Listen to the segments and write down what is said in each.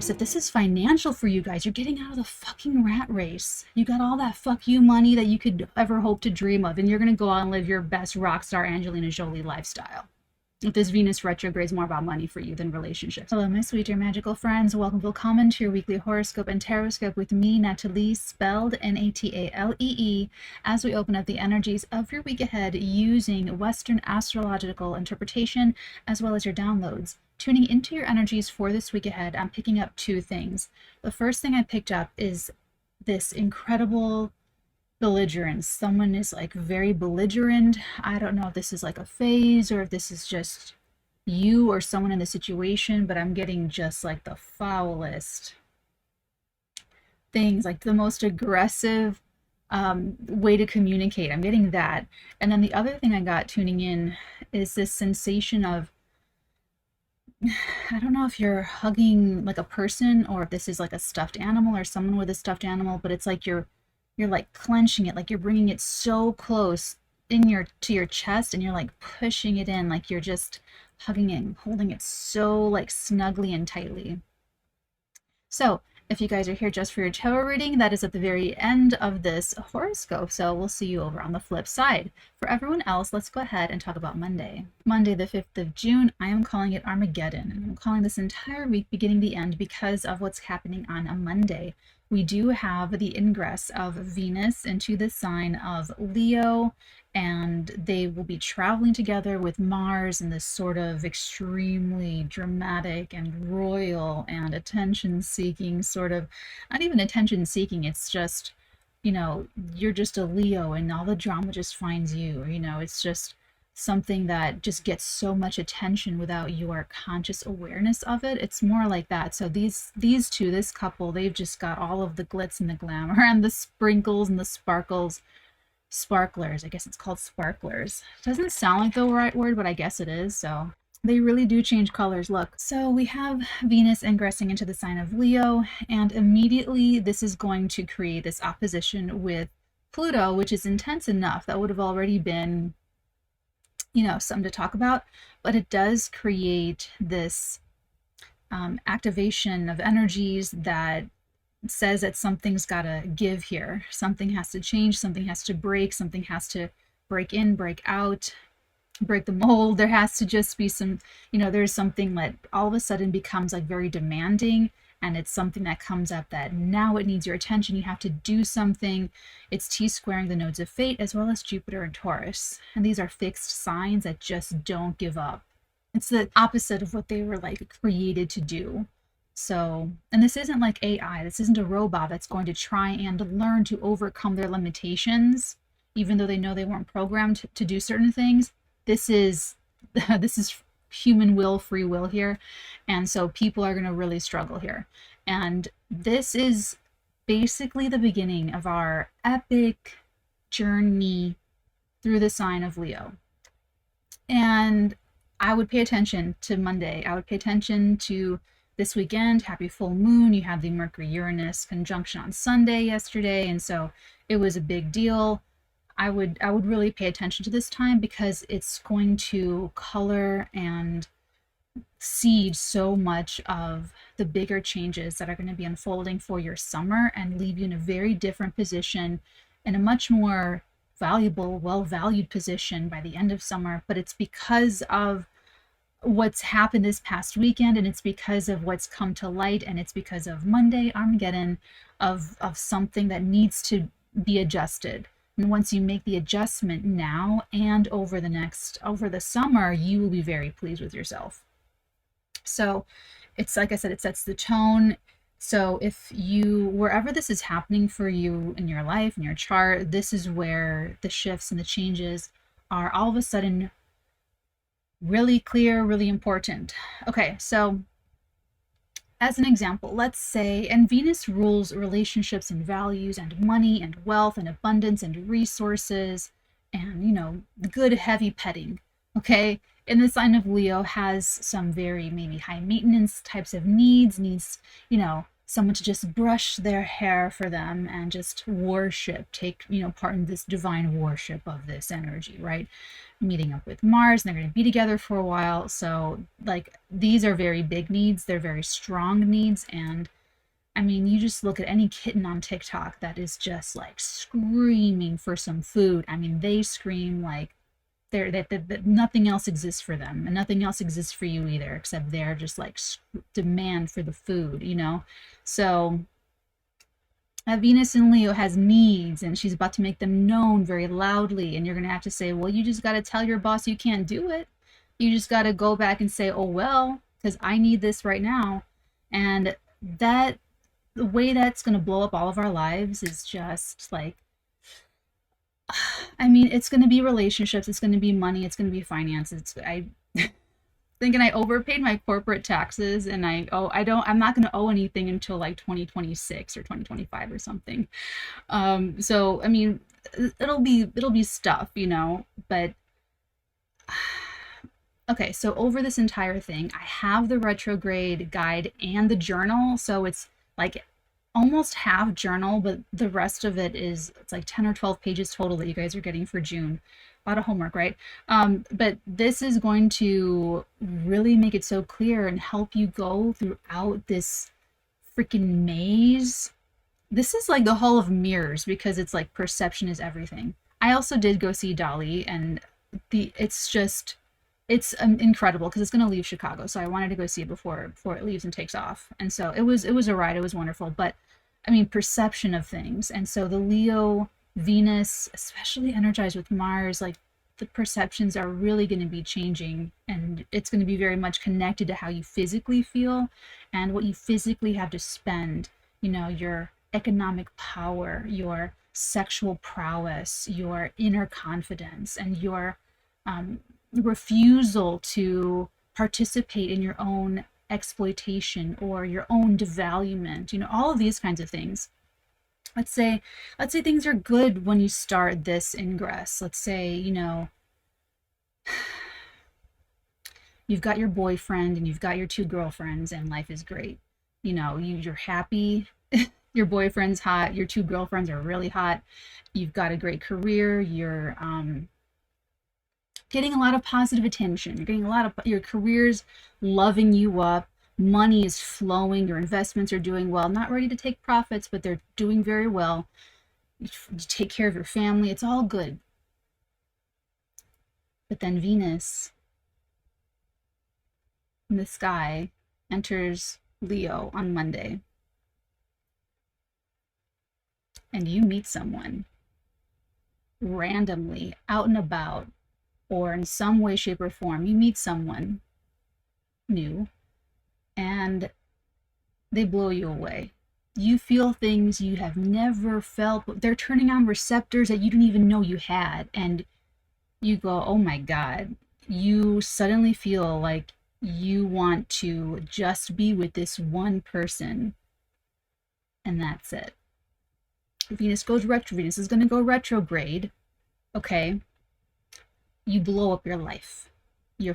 horoscopes, if this is financial for you guys, you're getting out of the fucking rat race. You got all that fuck you money that you could ever hope to dream of, and you're going to go out and live your best rock star Angelina Jolie lifestyle. If this Venus retrograde is more about money for you than relationships. Hello, my sweet dear magical friends. Welcome, willkommen to your weekly horoscope and taroscope with me, Natalie, spelled N-A-T-A-L-E-E, as we open up the energies of your week ahead using Western astrological interpretation as well as your downloads. Tuning into your energies for this week ahead, I'm picking up two things. The first thing I picked up is this incredible belligerence. Someone is like very belligerent. I don't know if this is like a phase or if this is just you or someone in the situation, but I'm getting just like the foulest things, like the most aggressive way to communicate. I'm getting that. And then the other thing I got tuning in is this sensation of, I don't know if you're hugging like a person or if this is like a stuffed animal or someone with a stuffed animal, but it's like you're like clenching it, like you're bringing it so close to your chest, and you're like pushing it in, like you're just hugging it and holding it so like snugly and tightly. So if you guys are here just for your tarot reading, that is at the very end of this horoscope. So we'll see you over on the flip side. For everyone else, let's go ahead and talk about Monday. Monday, the 5th of June, I am calling it Armageddon. And I'm calling this entire week beginning the end because of what's happening on a Monday. We do have the ingress of Venus into the sign of Leo, and they will be traveling together with Mars in this sort of extremely dramatic and royal and attention-seeking sort of, not even attention-seeking, it's just, you know, you're just a Leo and all the drama just finds you, you know, it's just something that just gets so much attention without your conscious awareness of it. It's more like that. So these two, this couple, they've just got all of the glitz and the glamour and the sprinkles and the sparklers. I guess it's called sparklers. Doesn't sound like the right word, but I guess it is. So they really do change colors. Look, so we have Venus ingressing into the sign of Leo, and immediately this is going to create this opposition with Pluto, which is intense enough. That would have already been, you know, something to talk about, but it does create this activation of energies that says that something's got to give here. Something has to change, something has to break, something has to break in, break out, break the mold. There has to just be some, you know, there's something that all of a sudden becomes like very demanding, and it's something that comes up that now it needs your attention. You have to do something. It's T-squaring the nodes of fate as well as Jupiter and Taurus. And these are fixed signs that just don't give up. It's the opposite of what they were like created to do. So, and this isn't like AI. This isn't a robot that's going to try and learn to overcome their limitations, even though they know they weren't programmed to do certain things. This is human will, free will here, and so people are going to really struggle here. And this is basically the beginning of our epic journey through the sign of Leo. And I would pay attention to Monday. I would pay attention to this weekend. Happy full moon. You have the Mercury-Uranus conjunction on Sunday yesterday, and so it was a big deal. I would really pay attention to this time because it's going to color and seed so much of the bigger changes that are going to be unfolding for your summer and leave you in a very different position, in a much more valuable, well-valued position by the end of summer. But it's because of what's happened this past weekend, and it's because of what's come to light, and it's because of Monday, Armageddon, of something that needs to be adjusted. And once you make the adjustment now and over the summer, you will be very pleased with yourself. So it's like I said, it sets the tone. So if you, wherever this is happening for you in your life, in your chart, this is where the shifts and the changes are all of a sudden really clear, really important. Okay, so as an example, let's say, and Venus rules relationships and values and money and wealth and abundance and resources and, you know, good heavy petting, okay? And the sign of Leo has some very maybe high maintenance types of needs, you know, someone to just brush their hair for them and just worship, take, part in this divine worship of this energy, right? Meeting up with Mars, and they're going to be together for a while. So like these are very big needs, they're very strong needs. And I mean, you just look at any kitten on TikTok that is just like screaming for some food. I mean, they scream like that nothing else exists for them, and nothing else exists for you either, except they're just like demand for the food. So Venus in Leo has needs, and she's about to make them known very loudly, and you're gonna have to say, well, you just got to tell your boss you can't do it. You just got to go back and say, oh well, because I need this right now. And that the way that's going to blow up all of our lives is just like, I mean, it's going to be relationships, it's going to be money, it's going to be finances. I thinking I overpaid my corporate taxes, and I'm not going to owe anything until like 2026 or 2025 or something. So I mean, it'll be stuff, but okay, so over this entire thing, I have the retrograde guide and the journal. So it's like almost half journal, but the rest of it's like 10 or 12 pages total that you guys are getting for June. A lot of homework, right? But this is going to really make it so clear and help you go throughout this freaking maze. This is like the Hall of Mirrors, because it's like perception is everything. I also did go see Ďáľi, and it's incredible because it's going to leave Chicago, so I wanted to go see it before it leaves and takes off. And so it was a ride. It was wonderful. But I mean, perception of things. And so the Leo Venus, especially energized with Mars, like the perceptions are really going to be changing, and it's going to be very much connected to how you physically feel and what you physically have to spend. Your economic power, your sexual prowess, your inner confidence, and your refusal to participate in your own exploitation or your own devaluement, all of these kinds of things. Let's say things are good when you start this ingress. Let's say, you've got your boyfriend and you've got your two girlfriends and life is great. You're happy. Your boyfriend's hot, your two girlfriends are really hot. You've got a great career. You're getting a lot of positive attention. You're getting your career's loving you up. Money is flowing. Your investments are doing well. Not ready to take profits, but they're doing very well. You take care of your family. It's all good. But then Venus in the sky enters Leo on Monday. And you meet someone randomly out and about, or in some way, shape, or form, you meet someone new and they blow you away. You feel things you have never felt, but they're turning on receptors that you didn't even know you had. And you go, oh my God. You suddenly feel like you want to just be with this one person, and that's it. Venus goes retro. Venus is going to go retrograde. Okay. You blow up your life. Your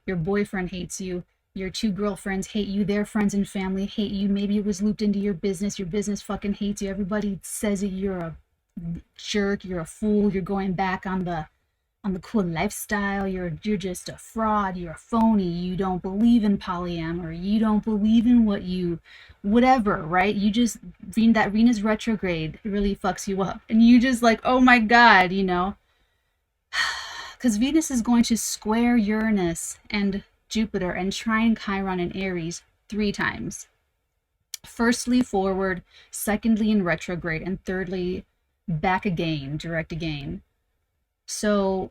boyfriend hates you. Your two girlfriends hate you. Their friends and family hate you. Maybe it was looped into your business. Your business fucking hates you. Everybody says that you're a jerk. You're a fool. You're going back on the cool lifestyle. You're just a fraud. You're a phony. You don't believe in polyamory. You don't believe in whatever, right? That Venus retrograde really fucks you up. And you just like, oh my God, because Venus is going to square Uranus and Jupiter and trine Chiron and Aries 3 times. Firstly, forward, secondly, in retrograde, and thirdly, back again, direct again. So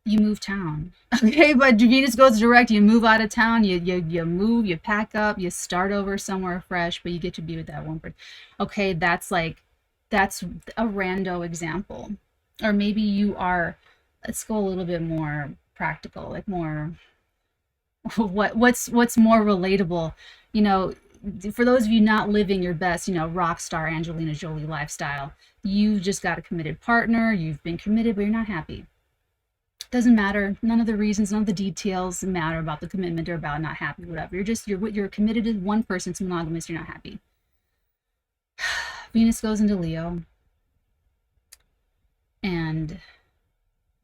you move town, okay? But Venus goes direct, you move out of town, you move, you pack up, you start over somewhere fresh, but you get to be with that one person. Okay, that's a rando example. Or maybe let's go a little bit more practical, like more, what's more relatable, for those of you not living your best, rock star Angelina Jolie lifestyle. You've just got a committed partner, you've been committed, but you're not happy. Doesn't matter. None of the reasons, none of the details matter about the commitment or about not happy, whatever. You're committed to one person, it's monogamous, you're not happy. Venus goes into Leo, and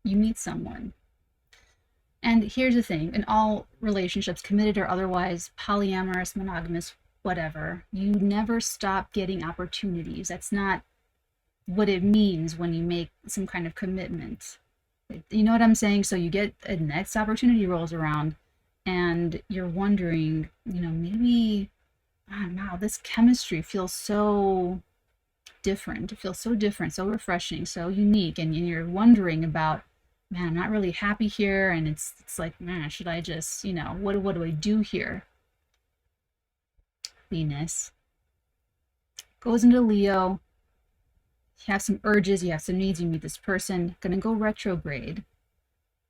you meet someone. And here's the thing, in all relationships, committed or otherwise, polyamorous, monogamous, whatever, you never stop getting opportunities. That's not what it means when you make some kind of commitment. You know what I'm saying? So you get a next opportunity rolls around and you're wondering, maybe, I don't know, this chemistry feels so different. It feels so different, so refreshing, so unique. And you're wondering about, man, I'm not really happy here. And it's like, man, should I just, what do I do here? Venus goes into Leo. You have some urges, you have some needs, you meet this person, gonna go retrograde.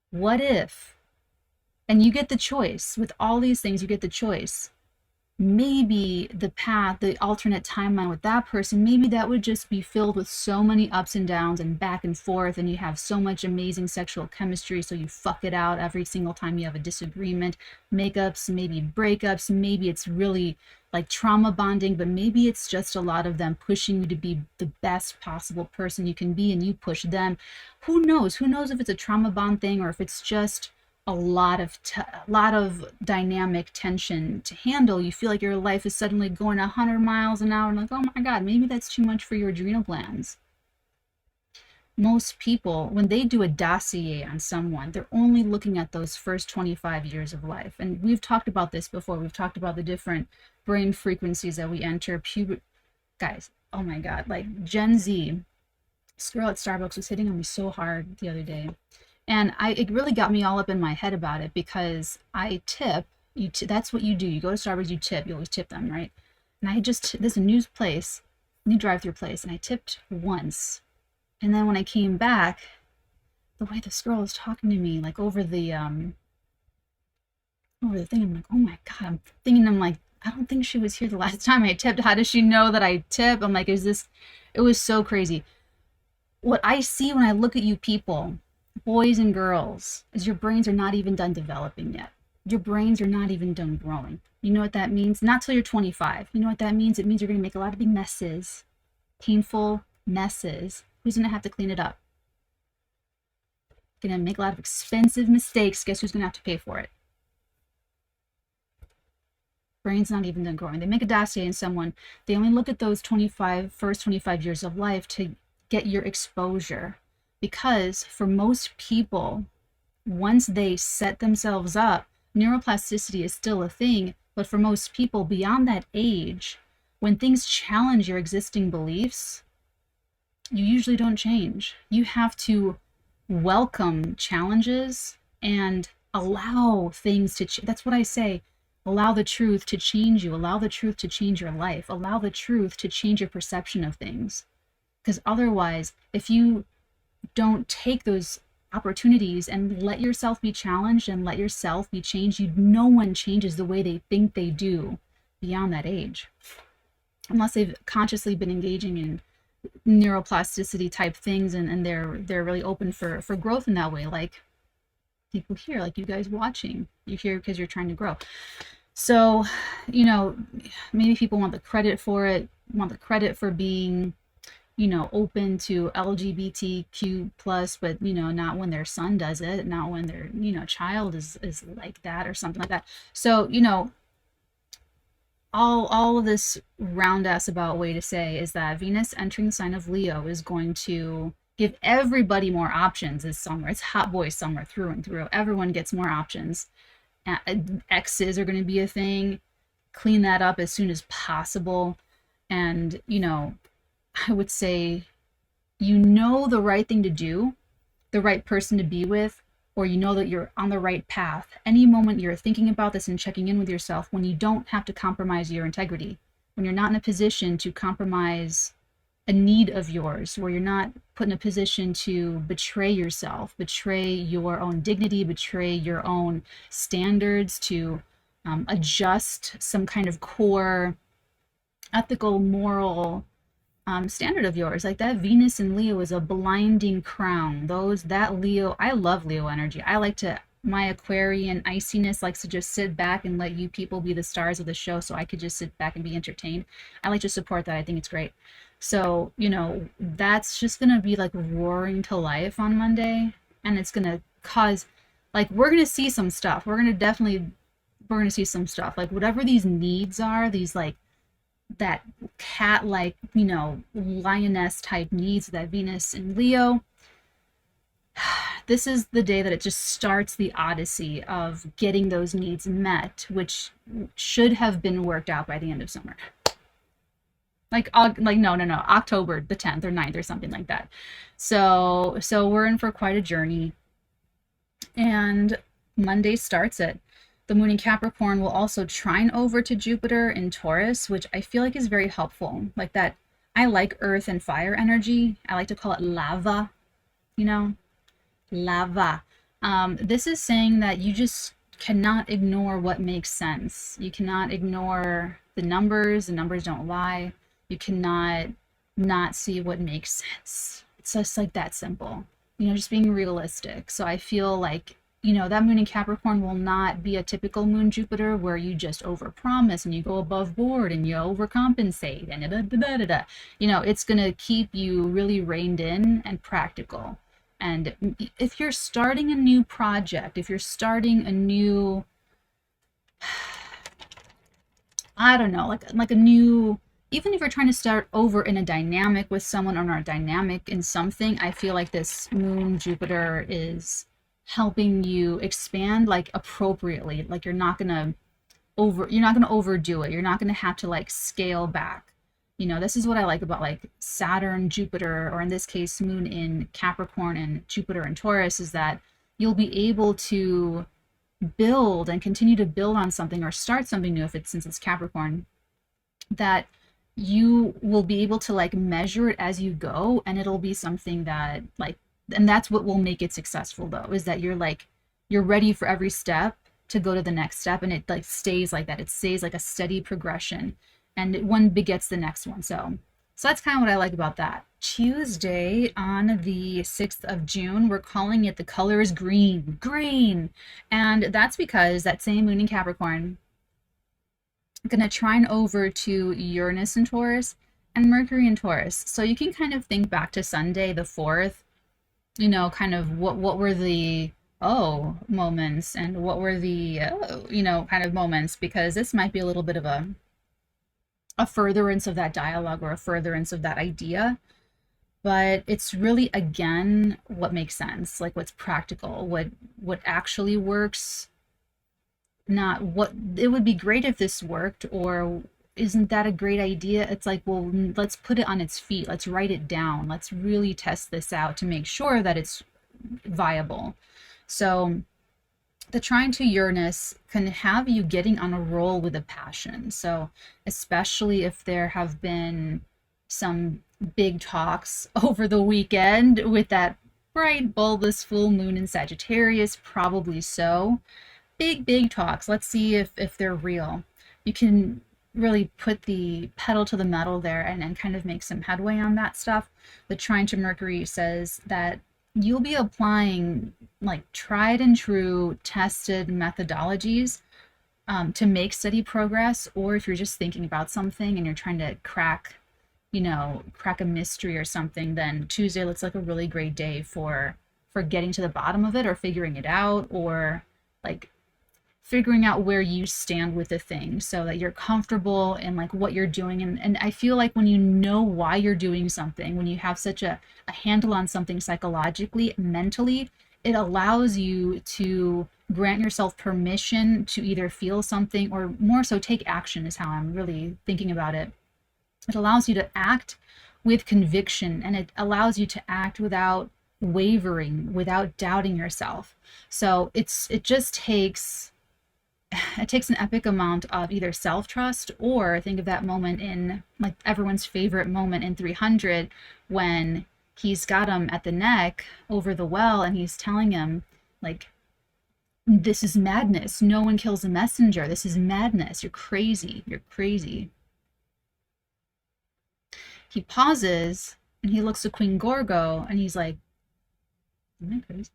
What if, and you get the choice, with all these things, you get the choice. Maybe the path, the alternate timeline with that person, maybe that would just be filled with so many ups and downs and back and forth, and you have so much amazing sexual chemistry, so you fuck it out every single time you have a disagreement, makeups, maybe breakups, maybe it's really like trauma bonding, but maybe it's just a lot of them pushing you to be the best possible person you can be, and you push them. Who knows? Who knows if it's a trauma bond thing or if it's just a lot of dynamic tension to handle. You feel like your life is suddenly going 100 miles an hour and like, oh my God, maybe that's too much for your adrenal glands. Most people, when they do a dossier on someone, they're only looking at those first 25 years of life. And we've talked about this before. We've talked about the different brain frequencies that we enter. Guys, oh my God, like Gen Z, this girl at Starbucks was hitting on me so hard the other day. And it really got me all up in my head about it because I tip. That's what you do. You go to Starbucks, you tip. You always tip them, right? And this is a new place, new drive-through place, and I tipped once. And then when I came back, the way this girl was talking to me, like over the thing, I'm like, oh my God. I'm like, I don't think she was here the last time I tipped. How does she know that I tip? I'm like, it was so crazy. What I see when I look at you people, boys and girls, is your brains are not even done developing yet. Your brains are not even done growing. You know what that means? Not till you're 25. You know what that means? It means you're going to make a lot of big messes, painful messes. Who's going to have to clean it up? You're going to make a lot of expensive mistakes. Guess who's going to have to pay for it? Brain's not even done growing. They make a dossier in someone. They only look at those first 25 years of life to get your exposure. Because for most people, once they set themselves up, neuroplasticity is still a thing, but for most people beyond that age, when things challenge your existing beliefs, you usually don't change. You have to welcome challenges and allow things to change. That's what I say. Allow the truth to change you. Allow the truth to change your life. Allow the truth to change your perception of things. Because otherwise, if you don't take those opportunities and let yourself be challenged and let yourself be changed, no one changes the way they think they do beyond that age, unless they've consciously been engaging in neuroplasticity type things and they're really open for growth in that way, like people here, like you guys watching. You're here because you're trying to grow. So maybe people want the credit for it, want the credit for being open to LGBTQ plus, but not when their son does it, not when their child is like that or something like that. So all of this round-ass about way to say is that Venus entering the sign of Leo is going to give everybody more options this summer. It's hot boy summer through and through. Everyone gets more options. Exes are going to be a thing. Clean that up as soon as possible. And I would say, the right thing to do, the right person to be with, or that you're on the right path. Any moment you're thinking about this and checking in with yourself, when you don't have to compromise your integrity, when you're not in a position to compromise a need of yours, where you're not put in a position to betray yourself, betray your own dignity, betray your own standards, to adjust some kind of core ethical, moral standard of yours. Like that Venus in Leo is a blinding crown. That Leo, I love Leo energy. I like to, my Aquarian iciness likes to just sit back and let you people be the stars of the show so I could just sit back and be entertained. I like to support that. I think it's great. So, you know, that's just going to be like roaring to life on Monday. And it's going to cause, like, we're going to see some stuff. We're going to see some stuff. Like, whatever these needs are, these, like, that cat-like, you know, lioness type needs, that Venus in Leo, this is the day that it just starts the odyssey of getting those needs met, which should have been worked out by the end of summer. Like no, October the 10th or 9th or something like that. So we're in for quite a journey. And Monday starts it. The moon in Capricorn will also trine over to Jupiter in Taurus, which I feel like is very helpful. Like that, I like earth and fire energy. I like to call it lava, you know, lava. This is saying that you just cannot ignore what makes sense. You cannot ignore the numbers. The numbers don't lie. You cannot not see what makes sense. It's just like that simple, you know, just being realistic. So I feel like, you know, that moon in Capricorn will not be a typical moon Jupiter where you just overpromise and you go above board and you overcompensate and da, da, da, da, da. You know, it's going to keep you really reined in and practical. And if you're starting a new project, if you're starting a new, I don't know, like a new, even if you're trying to start over in a dynamic with someone or a dynamic in something, I feel like this moon Jupiter is helping you expand like appropriately. Like you're not gonna overdo it. You're not gonna have to like scale back. You know, this is what I like about like Saturn, Jupiter, or in this case, moon in Capricorn and Jupiter in Taurus, is that you'll be able to build and continue to build on something or start something new since it's Capricorn, that you will be able to like measure it as you go, and it'll be something that like, and that's what will make it successful though, is that you're ready for every step to go to the next step, and it like stays like that. It stays like a steady progression, and one begets the next one. So that's kind of what I like about that. Tuesday on the 6th of June, we're calling it, the color is green. And that's because that same moon in Capricorn going to trine over to Uranus in Taurus and Mercury in Taurus. So you can kind of think back to Sunday the 4th, you know, kind of what were the moments and what were the you know, kind of moments, because this might be a little bit of a furtherance of that dialogue or a furtherance of that idea, but it's really, again, what makes sense, like what's practical, what actually works, not what it would be great if this worked, or isn't that a great idea? It's like, well, let's put it on its feet. Let's write it down. Let's really test this out to make sure that it's viable. So the trine to Uranus can have you getting on a roll with a passion. So especially if there have been some big talks over the weekend with that bright bulbous full moon in Sagittarius, probably so. Big talks. Let's see if they're real. You can really put the pedal to the metal there and kind of make some headway on that stuff. The trine to Mercury says that you'll be applying like tried and true tested methodologies to make steady progress. Or if you're just thinking about something and you're trying to crack a mystery or something, then Tuesday looks like a really great day for getting to the bottom of it, or figuring it out, or like figuring out where you stand with the thing so that you're comfortable in like what you're doing. And I feel like when you know why you're doing something, when you have such a handle on something psychologically, mentally, it allows you to grant yourself permission to either feel something or more so take action, is how I'm really thinking about it. It allows you to act with conviction, and it allows you to act without wavering, without doubting yourself. So it takes an epic amount of either self-trust, or think of that moment in like everyone's favorite moment in 300 when he's got him at the neck over the well and he's telling him like, this is madness. No one kills a messenger. This is madness. You're crazy. he pauses and he looks to Queen Gorgo and he's like, am I crazy?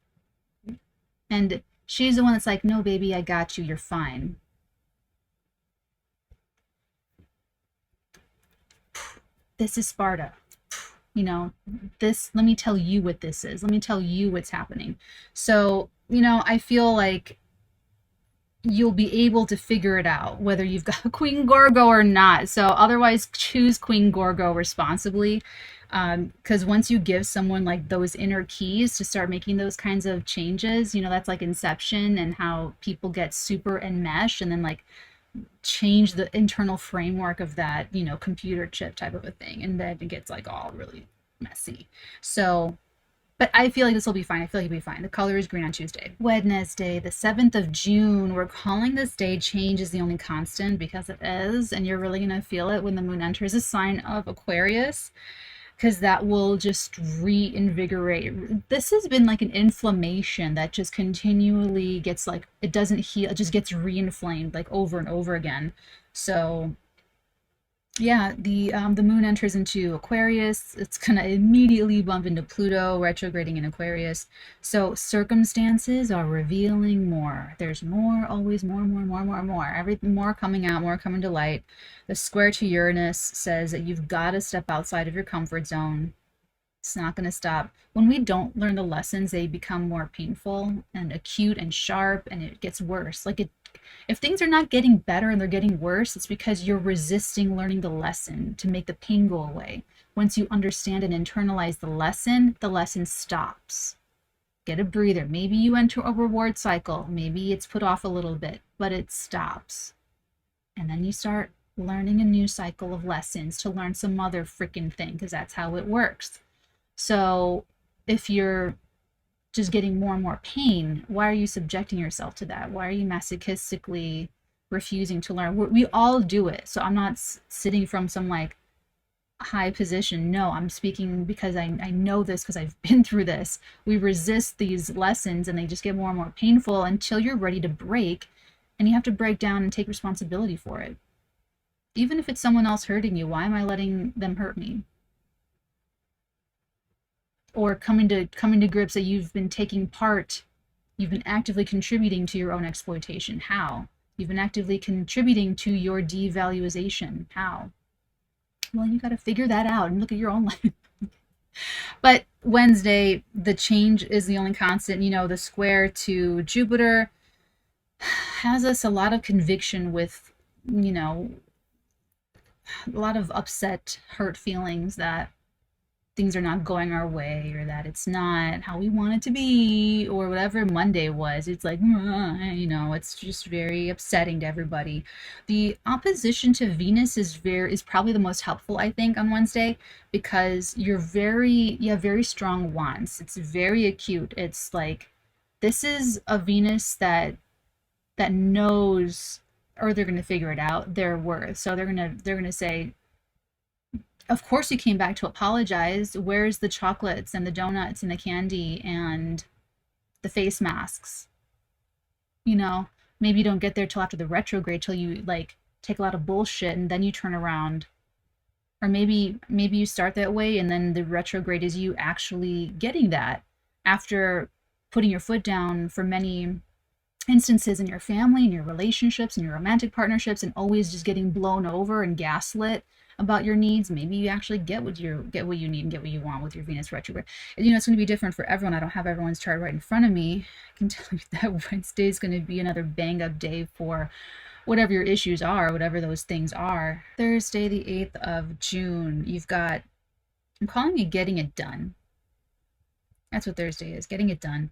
And she's the one that's like, no, baby, I got you. You're fine. This is Sparta. You know, this, let me tell you what this is. Let me tell you what's happening. So, you know, I feel like you'll be able to figure it out whether you've got Queen Gorgo or not. So otherwise, choose Queen Gorgo responsibly, because once you give someone like those inner keys to start making those kinds of changes, you know, that's like Inception and how people get super enmeshed and then like change the internal framework of that, you know, computer chip type of a thing, and then it gets like all really messy. So but I feel like this will be fine. I feel like it'll be fine. The color is green on Tuesday. Wednesday, the 7th of June. We're calling this day change is the only constant because it is. And you're really going to feel it when the moon enters a sign of Aquarius, because that will just reinvigorate. This has been like an inflammation that just continually gets like, it doesn't heal. It just gets reinflamed like over and over again. So yeah, the moon enters into Aquarius. It's gonna immediately bump into Pluto retrograding in Aquarius. So circumstances are revealing more. There's more, always more, more, more, more, more. Everything more coming out, more coming to light. The square to Uranus says that you've got to step outside of your comfort zone. It's not going to stop. When we don't learn the lessons, they become more painful and acute and sharp, and it gets worse. Like if things are not getting better and they're getting worse, it's because you're resisting learning the lesson to make the pain go away. Once you understand and internalize the lesson stops. Get a breather. Maybe you enter a reward cycle. Maybe it's put off a little bit, but it stops. And then you start learning a new cycle of lessons to learn some other freaking thing, because that's how it works. So if you're just getting more and more pain, why are you subjecting yourself to that? Why are you masochistically refusing to learn? We all do it. So I'm not sitting from some like high position. No, I'm speaking because I know this, because I've been through this. We resist these lessons and they just get more and more painful until you're ready to break, and you have to break down and take responsibility for it. Even if it's someone else hurting you, why am I letting them hurt me? Or coming to grips that you've been taking part, you've been actively contributing to your own exploitation. How? You've been actively contributing to your devaluation. How? Well, you got to figure that out and look at your own life. But Wednesday, the change is the only constant. You know, the square to Jupiter has us a lot of conviction with, you know, a lot of upset, hurt feelings that things are not going our way, or that it's not how we want it to be, or whatever Monday was. It's like, you know, it's just very upsetting to everybody. The opposition to Venus is probably the most helpful, I think, on Wednesday, because you have very strong wants. It's very acute. It's like, this is a Venus that knows, or they're going to figure it out, their worth. So they're going to say, of course you came back to apologize. Where's the chocolates and the donuts and the candy and the face masks? You know, maybe you don't get there till after the retrograde, till you like take a lot of bullshit and then you turn around. Or maybe you start that way and then the retrograde is you actually getting that after putting your foot down for many instances in your family, in your relationships, in your romantic partnerships, and always just getting blown over and gaslit about your needs. Maybe you actually get what you need and get what you want with your Venus retrograde. And, you know, it's going to be different for everyone. I don't have everyone's chart right in front of me. I can tell you that Wednesday is going to be another bang up day for whatever your issues are, whatever those things are. Thursday, the 8th of June, you've got, I'm calling it getting it done. That's what Thursday is, getting it done.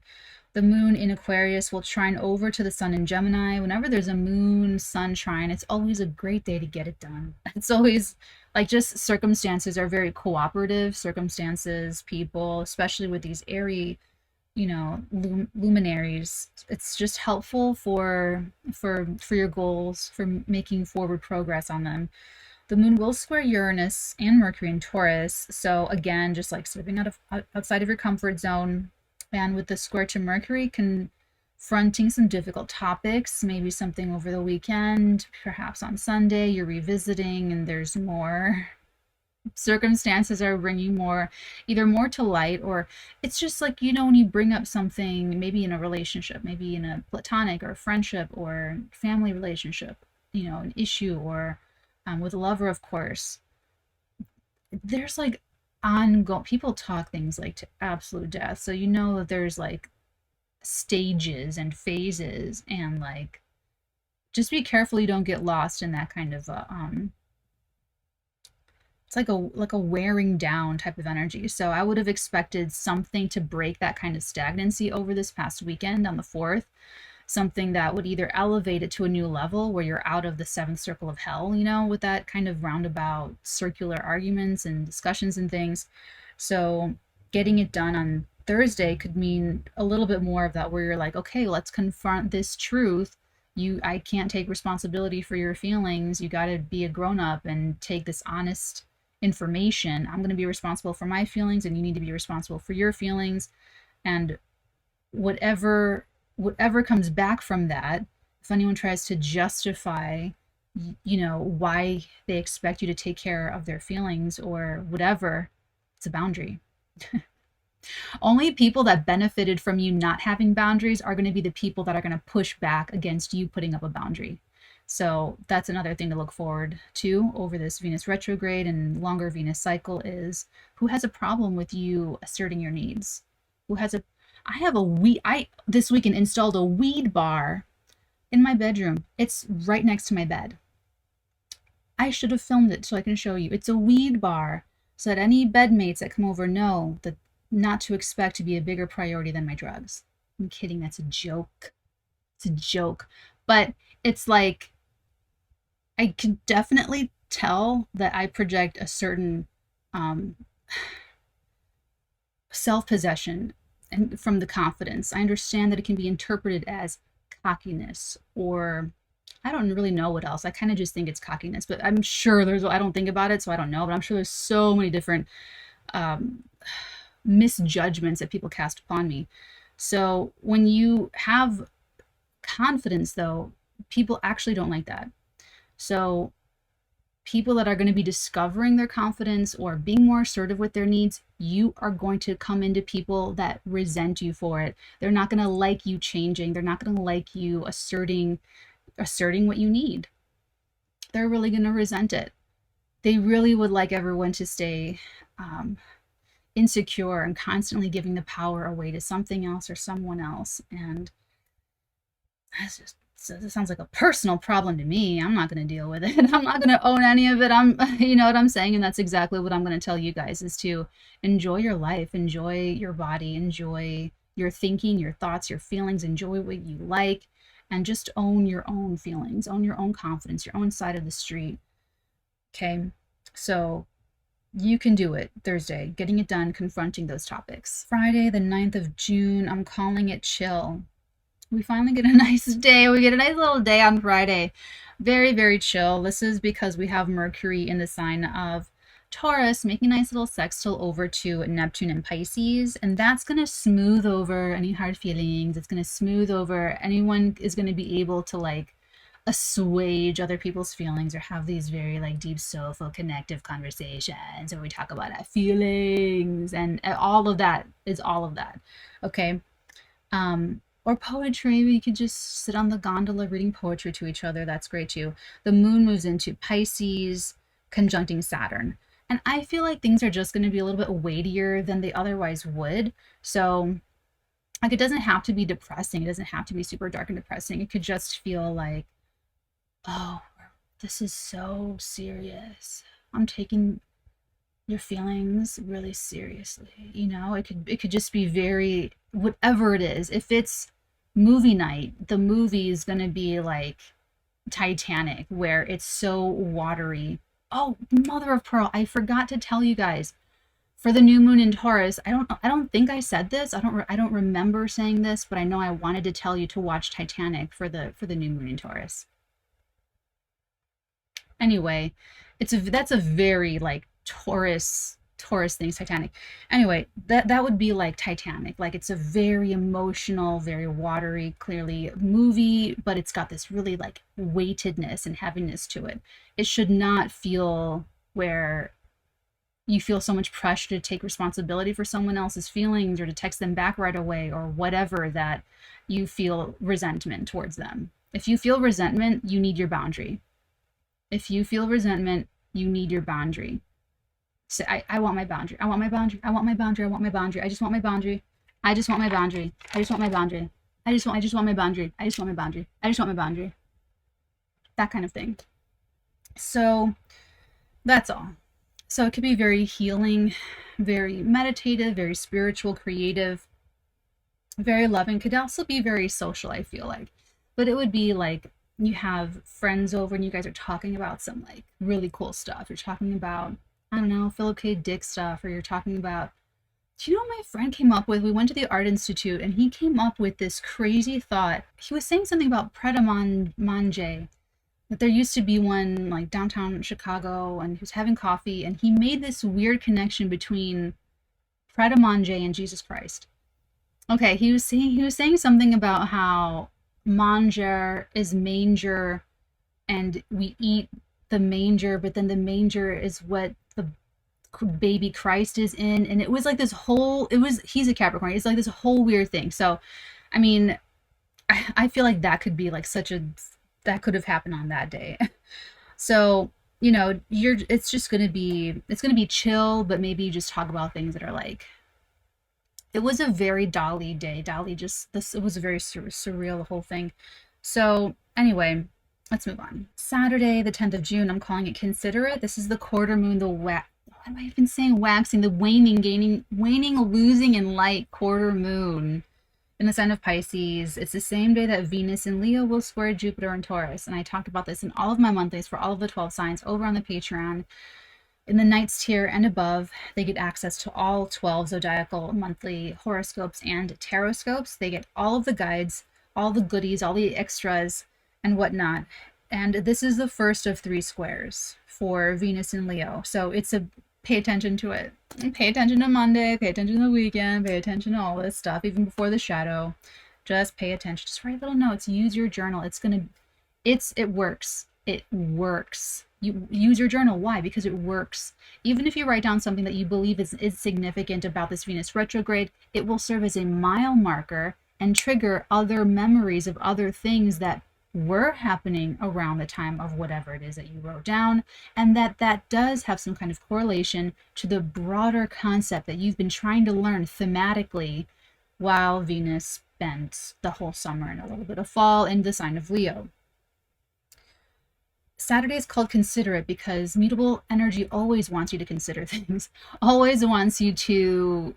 The moon in Aquarius will trine over to the sun in Gemini. Whenever there's a moon sun trine, it's always a great day to get it done. It's always like, just circumstances are very cooperative. Circumstances, people, especially with these airy, you know, luminaries, it's just helpful for your goals, for making forward progress on them. The moon will square Uranus and Mercury in Taurus. So again, just like stepping outside of your comfort zone. And with the square to Mercury, confronting some difficult topics, maybe something over the weekend, perhaps on Sunday, you're revisiting and there's more Circumstances are bringing more, either more to light, or it's just like, when you bring up something, maybe in a relationship, maybe in a platonic or friendship or family relationship, an issue, or with a lover, of course, there's like ongoing, people talk things like to absolute death. So that there's like stages and phases, and like, just be careful you don't get lost in that kind of it's like a wearing down type of energy. So I would have expected something to break that kind of stagnancy over this past weekend on the 4th, something that would either elevate it to a new level where you're out of the seventh circle of hell, with that kind of roundabout circular arguments and discussions and things. So getting it done on Thursday could mean a little bit more of that, where you're like, okay, let's confront this truth. I can't take responsibility for your feelings. You got to be a grown up and take this honest information. I'm going to be responsible for my feelings, and you need to be responsible for your feelings. And whatever comes back from that, if anyone tries to justify why they expect you to take care of their feelings or whatever, it's a boundary. Only people that benefited from you not having boundaries are going to be the people that are going to push back against you putting up a boundary. So that's another thing to look forward to over this Venus retrograde and longer Venus cycle, is who has a problem with you asserting your needs. I this weekend installed a weed bar in my bedroom. It's right next to my bed. I should have filmed it so I can show you. It's a weed bar so that any bedmates that come over know that not to expect to be a bigger priority than my drugs. I'm kidding, that's a joke. It's a joke. But it's like, I can definitely tell that I project a certain self-possession and from the confidence. I understand that it can be interpreted as cockiness, or I don't really know what else. I kind of just think it's cockiness, but I'm sure I don't think about it, so I don't know, but I'm sure there's so many different misjudgments that people cast upon me. So when you have confidence, though, people actually don't like that. So people that are going to be discovering their confidence or being more assertive with their needs, you are going to come into people that resent you for it. They're not going to like you changing. They're not going to like you asserting what you need. They're really going to resent it. They really would like everyone to stay insecure and constantly giving the power away to something else or someone else. And that's just, it sounds like a personal problem to me. I'm not going to deal with it. I'm not going to own any of it. You know what I'm saying? And that's exactly what I'm going to tell you guys, is to enjoy your life, enjoy your body, enjoy your thinking, your thoughts, your feelings, enjoy what you like, and just own your own feelings, own your own confidence, your own side of the street. Okay. So you can do it Thursday, getting it done, confronting those topics. Friday, the 9th of June, I'm calling it chill. We finally get a nice day. We get a nice little day on Friday. Very, very chill. This is because we have Mercury in the sign of Taurus making a nice little sextile over to Neptune and Pisces. And that's going to smooth over any hard feelings. It's going to smooth over, anyone is going to be able to like assuage other people's feelings or have these very like deep, soulful, connective conversations where we talk about our feelings, and all of that is all of that. Okay. Or poetry. We could just sit on the gondola reading poetry to each other. That's great too. The moon moves into Pisces, conjuncting Saturn. And I feel like things are just going to be a little bit weightier than they otherwise would. So, like, it doesn't have to be depressing. It doesn't have to be super dark and depressing. It could just feel like, oh, this is so serious. I'm taking your feelings really seriously. It could just be very, whatever it is. If it's movie night, the movie is going to be like Titanic, where it's so watery. Oh, mother of pearl, I forgot to tell you guys, for the new moon in Taurus, I don't think I said this. I don't remember saying this, but I know I wanted to tell you to watch Titanic for the new moon in Taurus. Anyway, that's a very like Taurus thing, Titanic. Anyway, that would be like Titanic. Like, it's a very emotional, very watery, clearly movie, but it's got this really like weightedness and heaviness to it. It should not feel where you feel so much pressure to take responsibility for someone else's feelings or to text them back right away or whatever, that you feel resentment towards them. If you feel resentment, you need your boundary. If you feel resentment, you need your boundary. So I want my boundary. I want my boundary. I want my boundary. I want my boundary. I just want my boundary. I just want my boundary. I just want my boundary. I just want my boundary. I just want my boundary. I just want my boundary. That kind of thing. So that's all. So it could be very healing, very meditative, very spiritual, creative, very loving. Could also be very social, I feel like. But it would be like you have friends over and you guys are talking about some like really cool stuff. You're talking about, I don't know, Philip K. Dick stuff, or you're talking about, do you know what my friend came up with? We went to the Art Institute and he came up with this crazy thought. He was saying something about 𝚑𝚘𝚗𝚎𝚘, that there used to be one like downtown Chicago, and he was having coffee and he made this weird connection between 𝚑𝚘𝚗𝚎𝚘 and Jesus Christ. Okay, he was saying something about how manger is manger and we eat the manger, but then the manger is what the baby Christ is in. And it was like this whole, he's a Capricorn. It's like this whole weird thing. So, I mean, I feel like that could be like that could have happened on that day. So, you know, it's going to be chill, but maybe you just talk about things that are like, it was a very 𝚘𝚎 day. It was a very surreal, the whole thing. So anyway, let's move on. Saturday, the 10th of June, I'm calling it considerate. This is the quarter moon, what am I even saying? Waxing, the waning, losing in light quarter moon in the sign of Pisces. It's the same day that Venus in Leo will square Jupiter in Taurus. And I talked about this in all of my monthlies for all of the 12 signs over on the Patreon. In the Knights tier and above, they get access to all 12 zodiacal monthly horoscopes and taroscopes. They get all of the guides, all the goodies, all the extras, and whatnot. And this is the first of 3 squares for Venus in Leo. So pay attention to it. Pay attention to Monday, pay attention to the weekend, pay attention to all this stuff, even before the shadow. Just pay attention. Just write little notes. Use your journal. It works. It works. You use your journal. Why? Because it works. Even if you write down something that you believe is significant about this Venus retrograde, it will serve as a mile marker and trigger other memories of other things that were happening around the time of whatever it is that you wrote down, and that does have some kind of correlation to the broader concept that you've been trying to learn thematically while Venus spent the whole summer and a little bit of fall in the sign of Leo. Saturday is called considerate because mutable energy always wants you to consider things, always wants you to,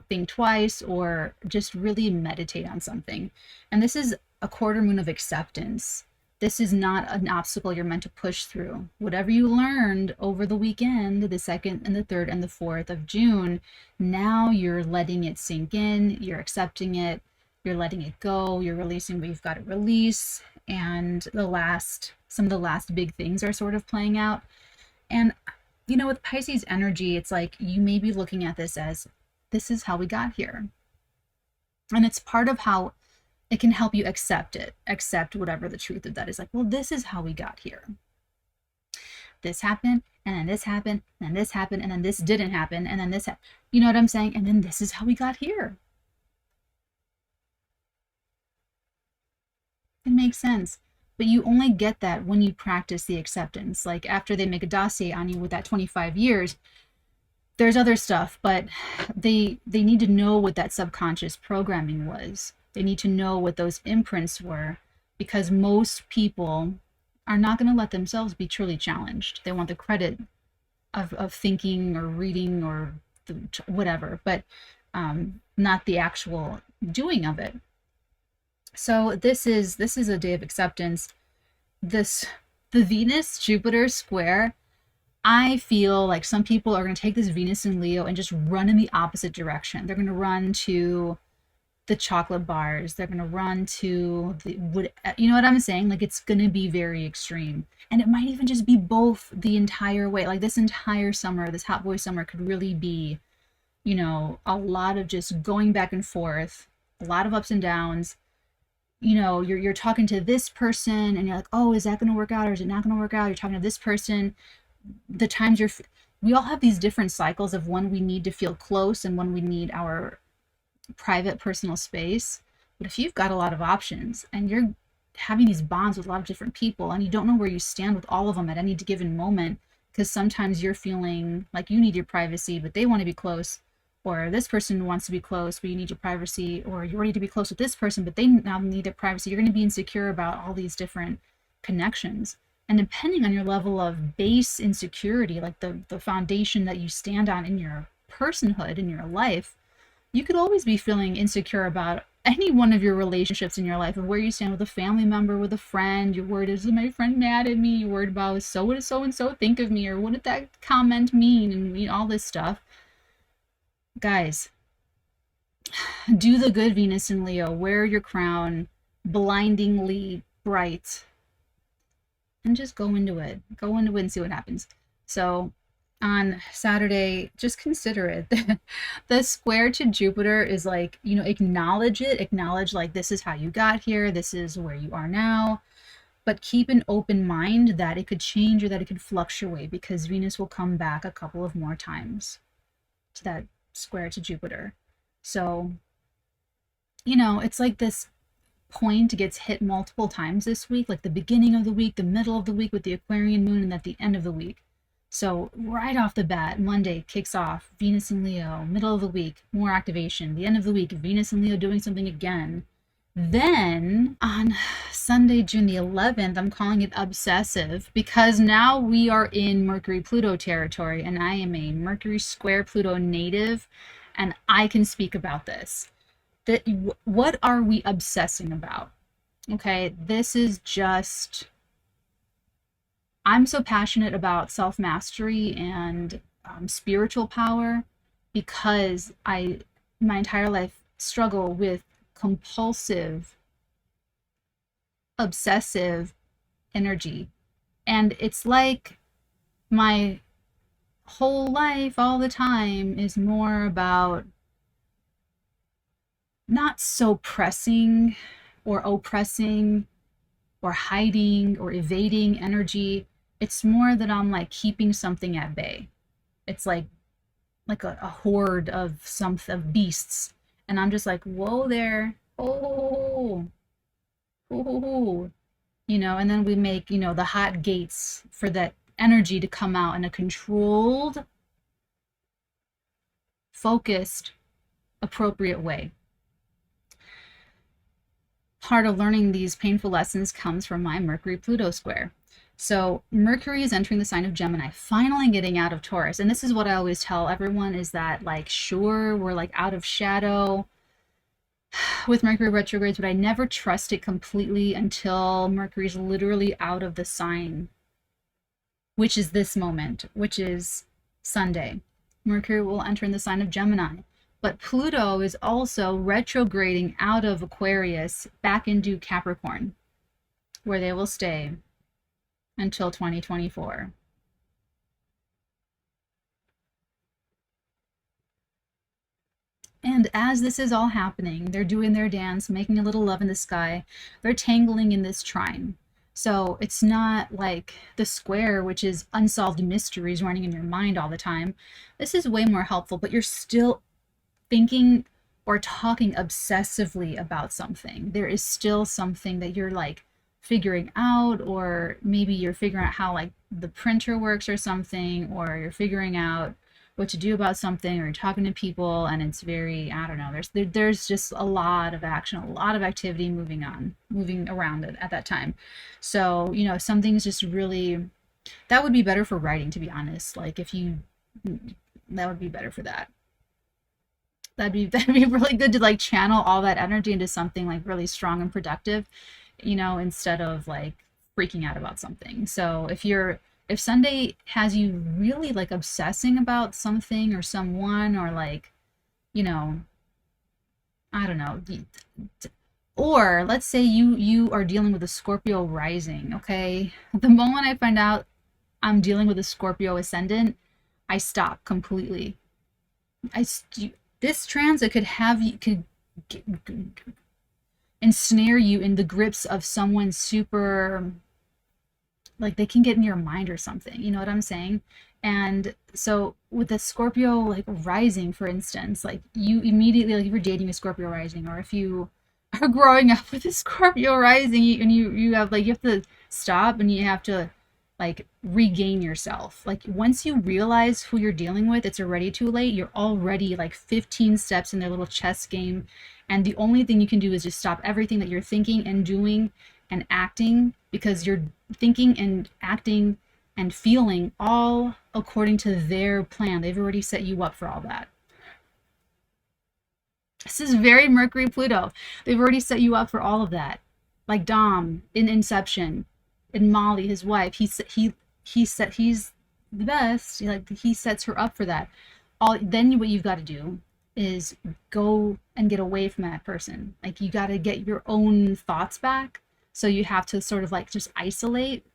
think twice or just really meditate on something. And this is a quarter moon of acceptance. This is not an obstacle you're meant to push through. Whatever you learned over the weekend, the 2nd and the 3rd and the 4th of June, now you're letting it sink in, you're accepting it, you're letting it go, you're releasing what you've got to release, and some of the last big things are sort of playing out. And with Pisces energy, it's like you may be looking at this as, this is how we got here. And it's part of how it can help you accept whatever the truth of that is. Like, well, this is how we got here. This happened, and then this happened, and then this happened, and then this didn't happen, and then this you know what I'm saying? And then this is how we got here. It makes sense. But you only get that when you practice the acceptance. Like after they make a dossier on you with that 25 years, there's other stuff, but they need to know what that subconscious programming was. They need to know what those imprints were, because most people are not going to let themselves be truly challenged. They want the credit of thinking or reading or whatever, but not the actual doing of it. So this is a day of acceptance. The Venus Jupiter square, I feel like some people are going to take this Venus in Leo and just run in the opposite direction. They're going to run to the chocolate bars. They're going to run to you know what I'm saying? Like, it's going to be very extreme. And it might even just be both the entire way. Like this entire summer, this hot boy summer could really be, a lot of just going back and forth, a lot of ups and downs. You're talking to this person and you're like, oh, is that going to work out or is it not going to work out? You're talking to this person. The times we all have these different cycles of when we need to feel close and when we need our private personal space. But if you've got a lot of options and you're having these bonds with a lot of different people and you don't know where you stand with all of them at any given moment, because sometimes you're feeling like you need your privacy but they want to be close, or this person wants to be close but you need your privacy, or you need to be close with this person but they now need their privacy, you're going to be insecure about all these different connections. And depending on your level of base insecurity, like the foundation that you stand on in your personhood, in your life, you could always be feeling insecure about any one of your relationships in your life, of where you stand with a family member, with a friend. You're worried, is my friend mad at me? You're worried about, so what does so and so think of me, or what did that comment mean, and all this stuff. Guys, do the good, Venus and Leo. Wear your crown blindingly bright and just go into it. Go into it and see what happens. So on Saturday, just consider it. The square to Jupiter is like, acknowledge it. Acknowledge, like, this is how you got here. This is where you are now. But keep an open mind that it could change or that it could fluctuate, because Venus will come back a couple of more times to that square to Jupiter. So, it's like this point gets hit multiple times this week, like the beginning of the week, the middle of the week with the Aquarian moon, and at the end of the week. So right off the bat, Monday kicks off Venus and Leo, middle of the week, more activation, the end of the week, Venus and Leo doing something again. Then on Sunday, June the 11th, I'm calling it obsessive, because now we are in Mercury-Pluto territory, and I am a Mercury square Pluto native, and I can speak about this. What are we obsessing about? Okay, this is just, I'm so passionate about self-mastery and spiritual power, because my entire life struggle with compulsive, obsessive energy. And it's like my whole life, all the time, is more about not suppressing or oppressing or hiding or evading energy. It's more that I'm like keeping something at bay. It's like a horde of beasts, and I'm just like, whoa there, oh, and then we make, the hot gates for that energy to come out in a controlled, focused, appropriate way. Part of learning these painful lessons comes from my Mercury-Pluto square. So Mercury is entering the sign of Gemini, finally getting out of Taurus. And this is what I always tell everyone, is that, like, sure, we're like out of shadow with Mercury retrogrades, but I never trust it completely until Mercury's literally out of the sign, which is this moment, which is Sunday. Mercury will enter in the sign of Gemini. But Pluto is also retrograding out of Aquarius back into Capricorn, where they will stay until 2024. And as this is all happening, they're doing their dance, making a little love in the sky. They're tangling in this trine. So it's not like the square, which is unsolved mysteries running in your mind all the time. This is way more helpful, but you're still thinking or talking obsessively about something. There is still something that you're like figuring out, or maybe you're figuring out how like the printer works or something, or you're figuring out what to do about something, or you're talking to people, and it's very, I don't know, there's just a lot of action, a lot of activity moving around it at that time. So, something's just really, that would be better for writing, to be honest. Like, that would be better for that. That'd be really good to like channel all that energy into something like really strong and productive, instead of like freaking out about something. So if Sunday has you really like obsessing about something or someone, or like, I don't know, or let's say you are dealing with a Scorpio rising, okay? The moment I find out I'm dealing with a Scorpio ascendant, I stop completely. This transit could ensnare you in the grips of someone super, like they can get in your mind or something. You know what I'm saying? And so with the Scorpio like rising, for instance, like you immediately, like if you're dating a Scorpio rising, or if you are growing up with a Scorpio rising, and you have like, you have to stop and you have to like regain yourself. Like once you realize who you're dealing with, it's already too late. You're already like 15 steps in their little chess game, and the only thing you can do is just stop everything that you're thinking and doing and acting, because you're thinking and acting and feeling all according to their plan. They've already set you up for all that. This is very Mercury Pluto. They've already set you up for all of that. Like Dom in Inception, and Molly, his wife, he's the best. Like he sets her up for that. All then what you've got to do is go and get away from that person. Like you got to get your own thoughts back. So you have to sort of like just isolate,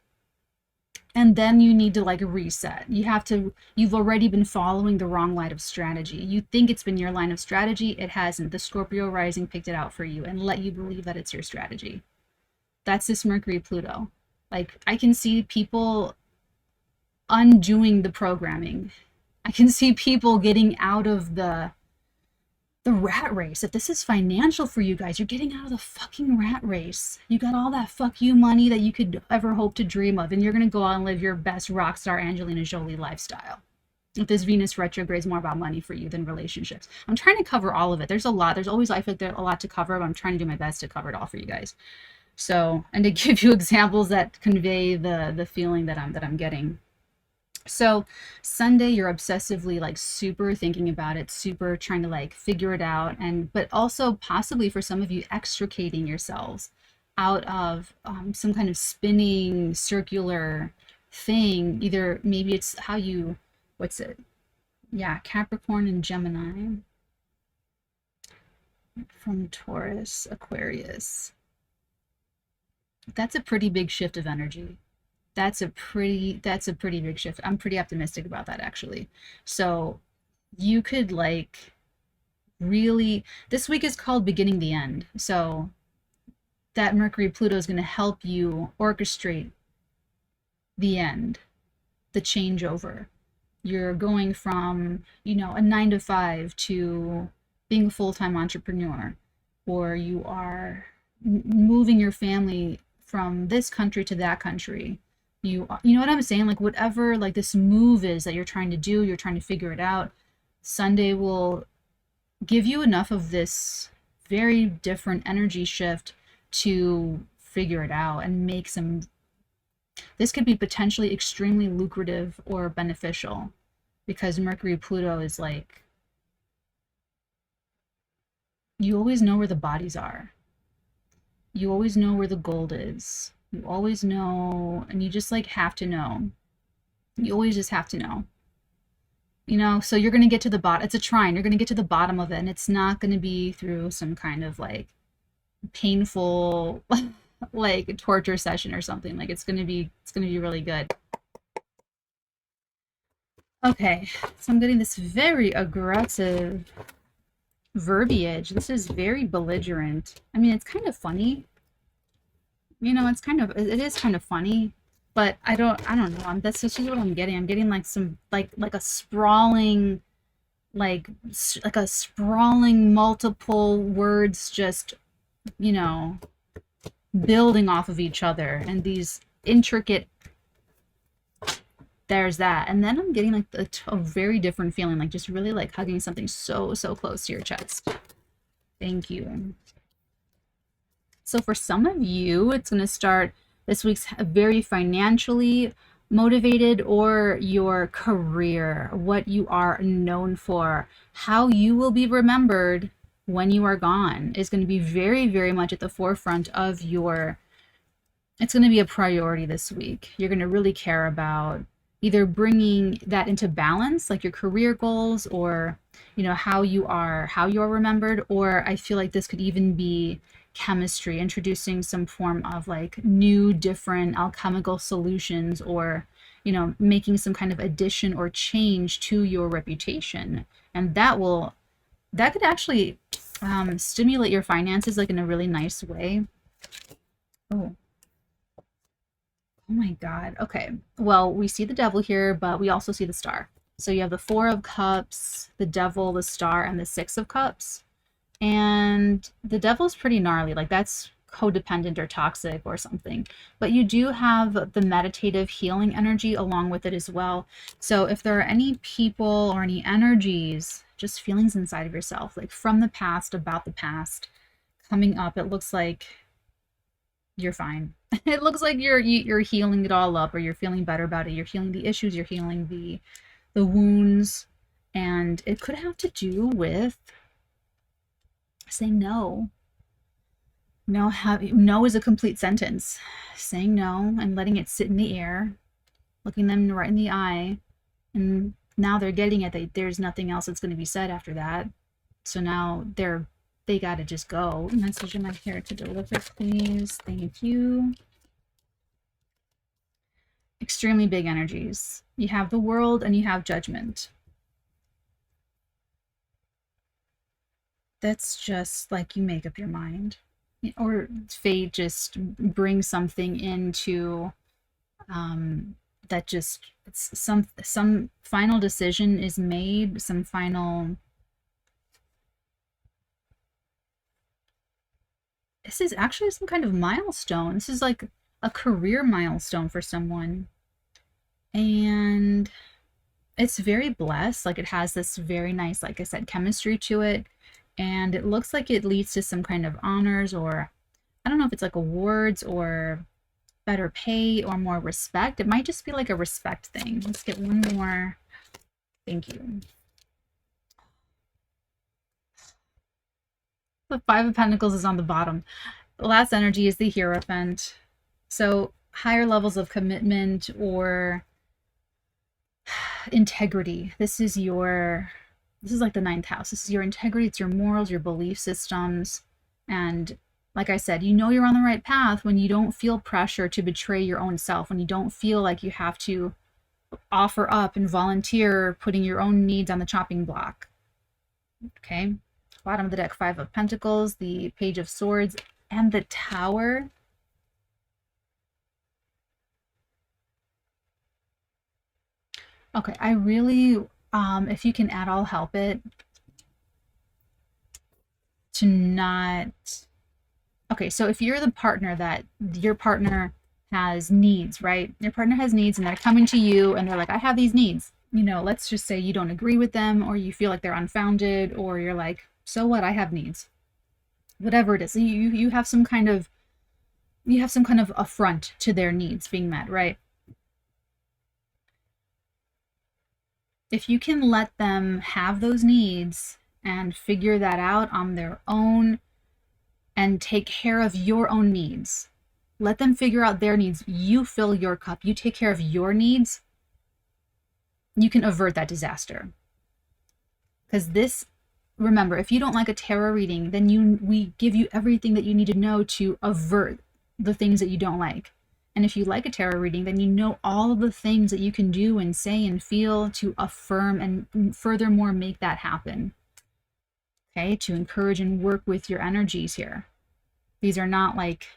and then you need to like reset. You've already been following the wrong line of strategy. You think it's been your line of strategy. It hasn't. The Scorpio rising picked it out for you and let you believe that it's your strategy. That's this Mercury Pluto. Like I can see people undoing the programming. I can see people getting out of the rat race. If this is financial for you guys, you're getting out of the fucking rat race. You got all that fuck you money that you could ever hope to dream of, and you're gonna go out and live your best rock star Angelina Jolie lifestyle. If this Venus retrograde is more about money for you than relationships. I'm trying to cover all of it. There's a lot. There's always, I feel like there's a lot to cover, but I'm trying to do my best to cover it all for you guys. So, and to give you examples that convey the feeling that I'm getting. So Sunday, you're obsessively like super thinking about it, super trying to like figure it out, and but also possibly for some of you extricating yourselves out of some kind of spinning circular thing. Either maybe it's how you, what's it? Yeah, Capricorn and Gemini from Taurus, Aquarius. That's a pretty big shift of energy. That's a pretty big shift. I'm pretty optimistic about that actually. So you could like really, this week is called beginning the end. So that Mercury Pluto is going to help you orchestrate the end, the changeover. You're going from, a 9 to 5 to being a full-time entrepreneur, or you are moving your family from this country to that country. You know what I'm saying? Like whatever like this move is that you're trying to do, you're trying to figure it out. Sunday will give you enough of this very different energy shift to figure it out and make some. This could be potentially extremely lucrative or beneficial, because Mercury Pluto is like, you always know where the bodies are. You always know where the gold is. You always know, and you just like have to know. You always just have to know. So you're going to get to the bottom. It's a trine. You're going to get to the bottom of it, and it's not going to be through some kind of like painful like torture session or something. Like it's going to be really good. Okay, so I'm getting this very aggressive verbiage. This is very belligerent. I mean, it's kind of funny. It is kind of funny, but I don't know. That's just what I'm getting. I'm getting like some like a sprawling like a sprawling multiple words just building off of each other, and these intricate, there's that. And then I'm getting like a very different feeling, like just really like hugging something so close to your chest. Thank you. So for some of you, it's going to start this week's very financially motivated, or your career, what you are known for, how you will be remembered when you are gone is going to be very much at the forefront of your, it's going to be a priority this week. You're going to really care about either bringing that into balance, like your career goals, or how you are remembered. Or I feel like this could even be chemistry, introducing some form of like new different alchemical solutions, or making some kind of addition or change to your reputation. And that could actually stimulate your finances like in a really nice way. Oh, Oh my God. Okay. Well, we see the devil here, but we also see the star. So you have the Four of Cups, the devil, the star, and the Six of Cups. And the devil's pretty gnarly. Like that's codependent or toxic or something. But you do have the meditative healing energy along with it as well. So if there are any people or any energies, just feelings inside of yourself, like from the past, about the past, coming up, it looks like you're fine. It looks like you're healing it all up, or you're feeling better about it. You're healing the issues, you're healing the wounds, and it could have to do with saying no. No is a complete sentence. Saying no and letting it sit in the air, looking them right in the eye, and now they're getting it. There's nothing else that's going to be said after that. So now they got to just go. Message am I here to deliver, please? Thank you. Extremely big energies. You have the World and you have Judgment. That's just like you make up your mind. Or fate just brings something into that just some final decision is made, some final. This is actually some kind of milestone. This is like a career milestone for someone. And it's very blessed. Like it has this very nice, like I said, chemistry to it. And it looks like it leads to some kind of honors, or I don't know if it's like awards or better pay or more respect. It might just be like a respect thing. Let's get one more. Thank you. The Five of Pentacles is on the bottom. The last energy is the Hierophant. So higher levels of commitment or integrity. This is like the ninth house. This is your integrity. It's your morals, your belief systems. And like I said, you know you're on the right path when you don't feel pressure to betray your own self, when you don't feel like you have to offer up and volunteer putting your own needs on the chopping block. Okay. Bottom of the deck, Five of Pentacles, the Page of Swords, and the Tower. Okay, I really, if you can at all help it, to not. Okay, so if you're the partner that your partner has needs, right? Your partner has needs and they're coming to you and they're like, I have these needs. You know, let's just say you don't agree with them, or you feel like they're unfounded, or you're like, so what? I have needs. Whatever it is, you have some kind of affront to their needs being met, right? If you can let them have those needs and figure that out on their own and take care of your own needs, let them figure out their needs. You fill your cup, you take care of your needs, you can avert that disaster. Because this, remember, if you don't like a tarot reading, then we give you everything that you need to know to avert the things that you don't like. And if you like a tarot reading, then you know all of the things that you can do and say and feel to affirm and furthermore make that happen. Okay, to encourage and work with your energies here. These are not like,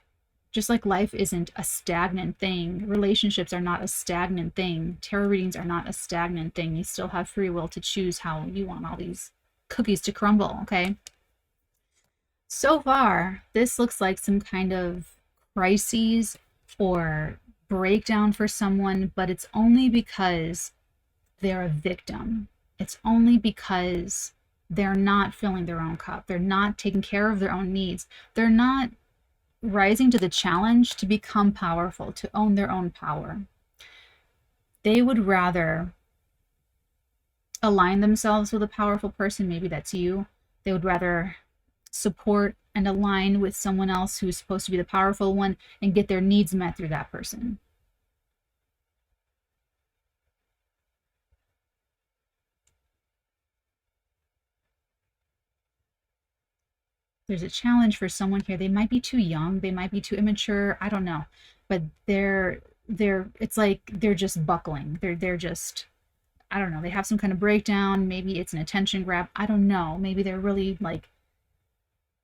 just like life isn't a stagnant thing, relationships are not a stagnant thing, tarot readings are not a stagnant thing. You still have free will to choose how you want all these cookies to crumble, okay? So far, this looks like some kind of crises or breakdown for someone, but it's only because they're a victim. It's only because they're not filling their own cup. They're not taking care of their own needs. They're not rising to the challenge to become powerful, to own their own power. They would rather align themselves with a powerful person. Maybe that's you. They would rather support and align with someone else who's supposed to be the powerful one and get their needs met through that person. There's a challenge for someone here. They might be too young, they might be too immature, I don't know, but it's like they're just buckling. They're just, I don't know, they have some kind of breakdown. Maybe it's an attention grab, I don't know. Maybe they're really like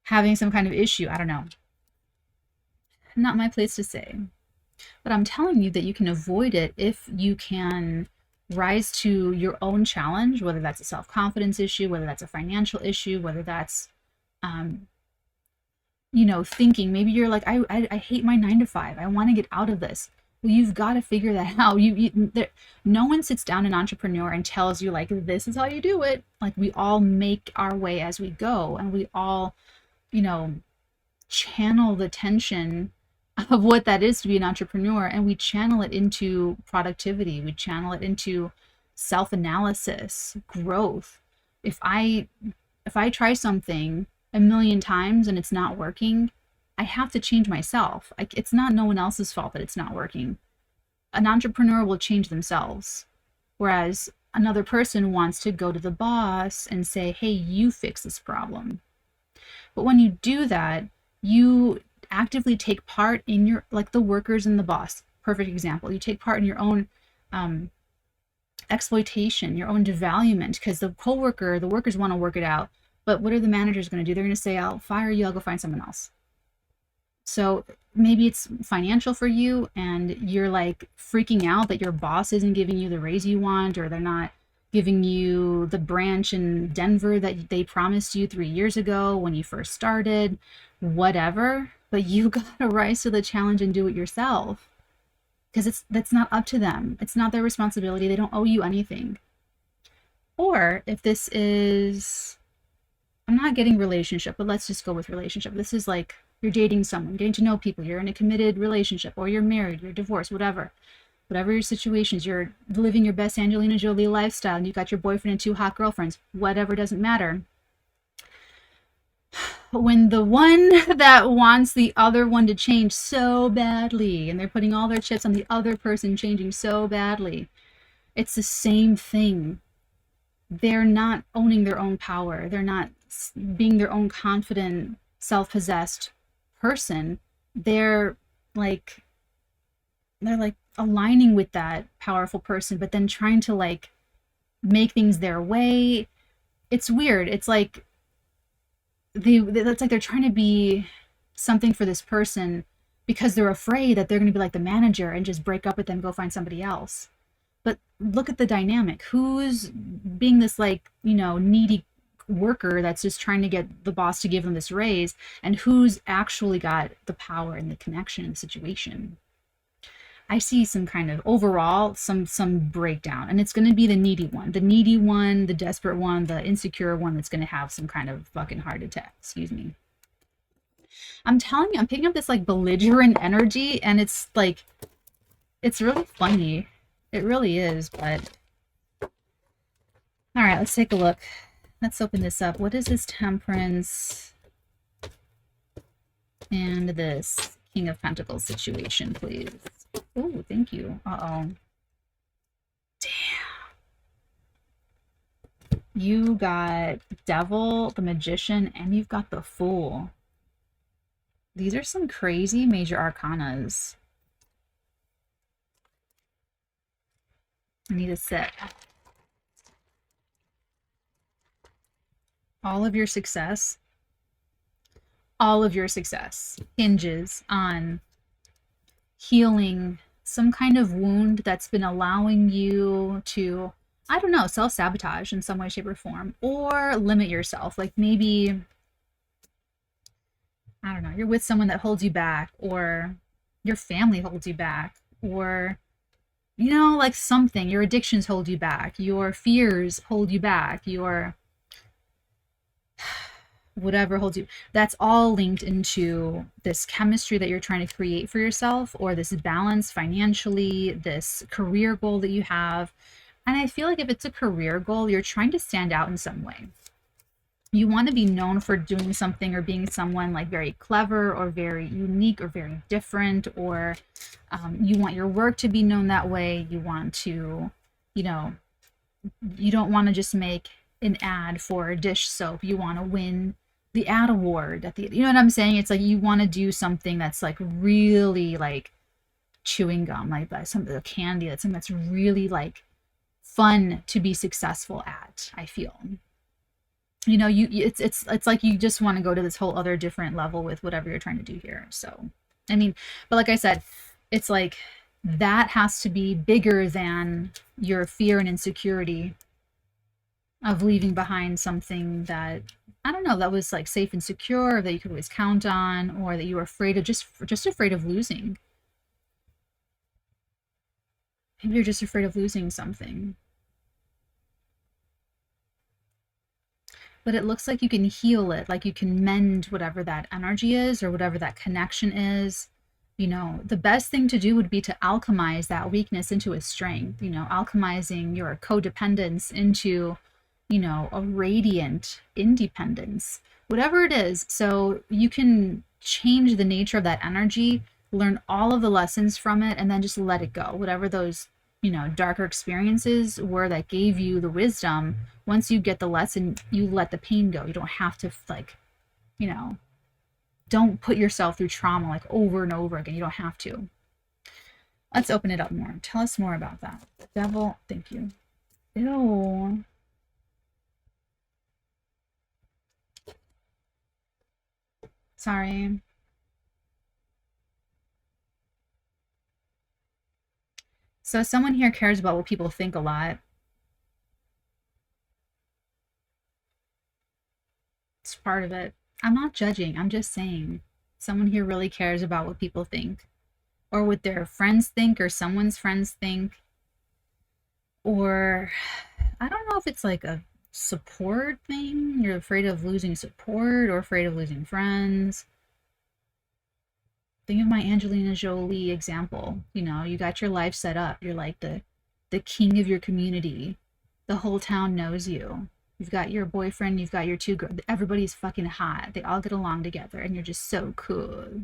having some kind of issue, I don't know. Not my place to say. But I'm telling you that you can avoid it if you can rise to your own challenge, whether that's a self-confidence issue, whether that's a financial issue, whether that's, um, thinking maybe you're like, I hate my 9 to 5. I want to get out of this. Well, you've got to figure that out. No one sits down an entrepreneur and tells you like, this is how you do it. Like we all make our way as we go, and we all, you know, channel the tension of what that is to be an entrepreneur, and we channel it into productivity. We channel it into self-analysis, growth. If I try something a million times and it's not working, I have to change myself. It's not no one else's fault that it's not working. An entrepreneur will change themselves, whereas another person wants to go to the boss and say, hey, you fix this problem. But when you do that, you actively take part in your, like the workers and the boss, perfect example. You take part in your own exploitation, your own devaluement, because the workers want to work it out. But what are the managers going to do? They're going to say, I'll fire you, I'll go find someone else. So maybe it's financial for you and you're like freaking out that your boss isn't giving you the raise you want, or they're not giving you the branch in Denver that they promised you 3 years ago when you first started, whatever. But you gotta rise to the challenge and do it yourself, because that's not up to them. It's not their responsibility. They don't owe you anything. Or if this is, I'm not getting relationship, but let's just go with relationship. This is like you're dating someone, getting to know people, you're in a committed relationship, or you're married, you're divorced, whatever your situations, you're living your best Angelina Jolie lifestyle, and you've got your boyfriend and 2 hot girlfriends, whatever, doesn't matter. When the one that wants the other one to change so badly, and they're putting all their chips on the other person changing so badly, it's the same thing. They're not owning their own power. They're not being their own confident, self-possessed person. They're like aligning with that powerful person, but then trying to like make things their way. It's weird. It's like that's like they're trying to be something for this person because they're afraid that they're going to be like the manager and just break up with them, go find somebody else. But look at the dynamic. Who's being this like, needy worker that's just trying to get the boss to give them this raise, and who's actually got the power and the connection in the situation? I see some kind of overall some breakdown, and it's going to be the needy one, the desperate one, the insecure one that's going to have some kind of fucking heart attack. Excuse me. I'm telling you, I'm picking up this like belligerent energy, and it's like, it's really funny. It really is. But all right, let's take a look. Let's open this up. What is this Temperance and this King of Pentacles situation, please? Oh, thank you. Uh-oh. Damn. You got Devil, the Magician, and you've got the Fool. These are some crazy major arcanas. I need to sit. All of your success hinges on healing some kind of wound that's been allowing you to, I don't know, self-sabotage in some way, shape, or form, or limit yourself. Like maybe, I don't know, you're with someone that holds you back, or your family holds you back, or, like something, your addictions hold you back, your fears hold you back, your whatever holds you. That's all linked into this chemistry that you're trying to create for yourself, or this balance financially, this career goal that you have. And I feel like if it's a career goal, you're trying to stand out in some way. You want to be known for doing something or being someone like very clever or very unique or very different, or you want your work to be known that way. You want to, you don't want to just make an ad for dish soap. You want to win the ad award at the, you know what I'm saying? It's like you want to do something that's like really like chewing gum, like something, a candy, that's something that's really like fun to be successful at. I feel, it's like you just want to go to this whole other different level with whatever you're trying to do here. So I mean, but like I said, It's like that has to be bigger than your fear and insecurity of leaving behind something that, I don't know, that was like safe and secure, or that you could always count on, or that you were afraid of, just afraid of losing. Maybe you're just afraid of losing something. But it looks like you can heal it, like you can mend whatever that energy is or whatever that connection is. You know, the best thing to do would be to alchemize that weakness into a strength, you know, alchemizing your codependence into, you know, a radiant independence, whatever it is. So you can change the nature of that energy, learn all of the lessons from it, and then just let it go. Whatever those, you know, darker experiences were that gave you the wisdom, once you get the lesson, you let the pain go. You don't have to, like, you know, don't put yourself through trauma like over and over again. You don't have to. Let's open it up more. Tell us more about that. The devil, thank you. Ew. Sorry. So someone here cares about what people think a lot. It's part of it. I'm not judging. I'm just saying someone here really cares about what people think, or what their friends think, or someone's friends think. Or I don't know if it's like a support thing. You're afraid of losing support or afraid of losing friends. Think of my Angelina Jolie example. You know, you got your life set up. You're like the king of your community. The whole town knows you. You've got your boyfriend, you've got your two girls. Everybody's fucking hot. They all get along together, and you're just so cool.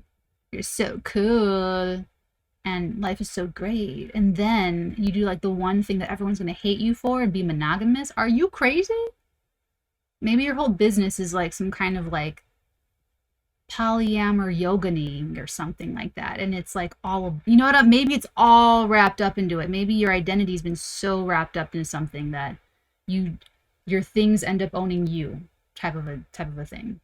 You're so cool. And life is so great. And then you do like the one thing that everyone's going to hate you for and be monogamous. Are you crazy? Maybe your whole business is like some kind of like polyamor yogaing or something like that, and it's like all, you know what, maybe it's all wrapped up into it. Maybe your identity's been so wrapped up into something that your things end up owning you, type of a thing.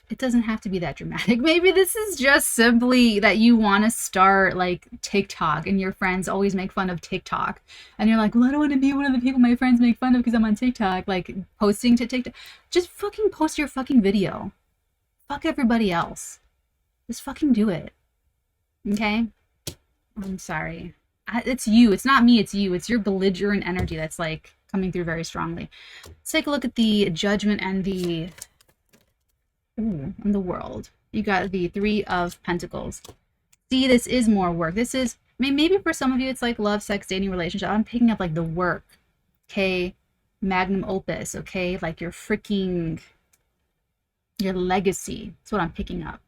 It doesn't have to be that dramatic. Maybe this is just simply that you want to start like TikTok, and your friends always make fun of TikTok. And you're like, well, I don't want to be one of the people my friends make fun of because I'm on TikTok, like posting to TikTok. Just fucking post your fucking video. Fuck everybody else. Just fucking do it. Okay? I'm sorry. It's you. It's not me. It's you. It's your belligerent energy that's like coming through very strongly. Let's take a look at the judgment and the and the world. You got the Three of Pentacles. See, this is more work. This is, I mean, maybe for some of you it's like love, sex, dating, relationship. I'm picking up like the work. Okay, magnum opus. Okay, like your freaking, your legacy. That's what I'm picking up.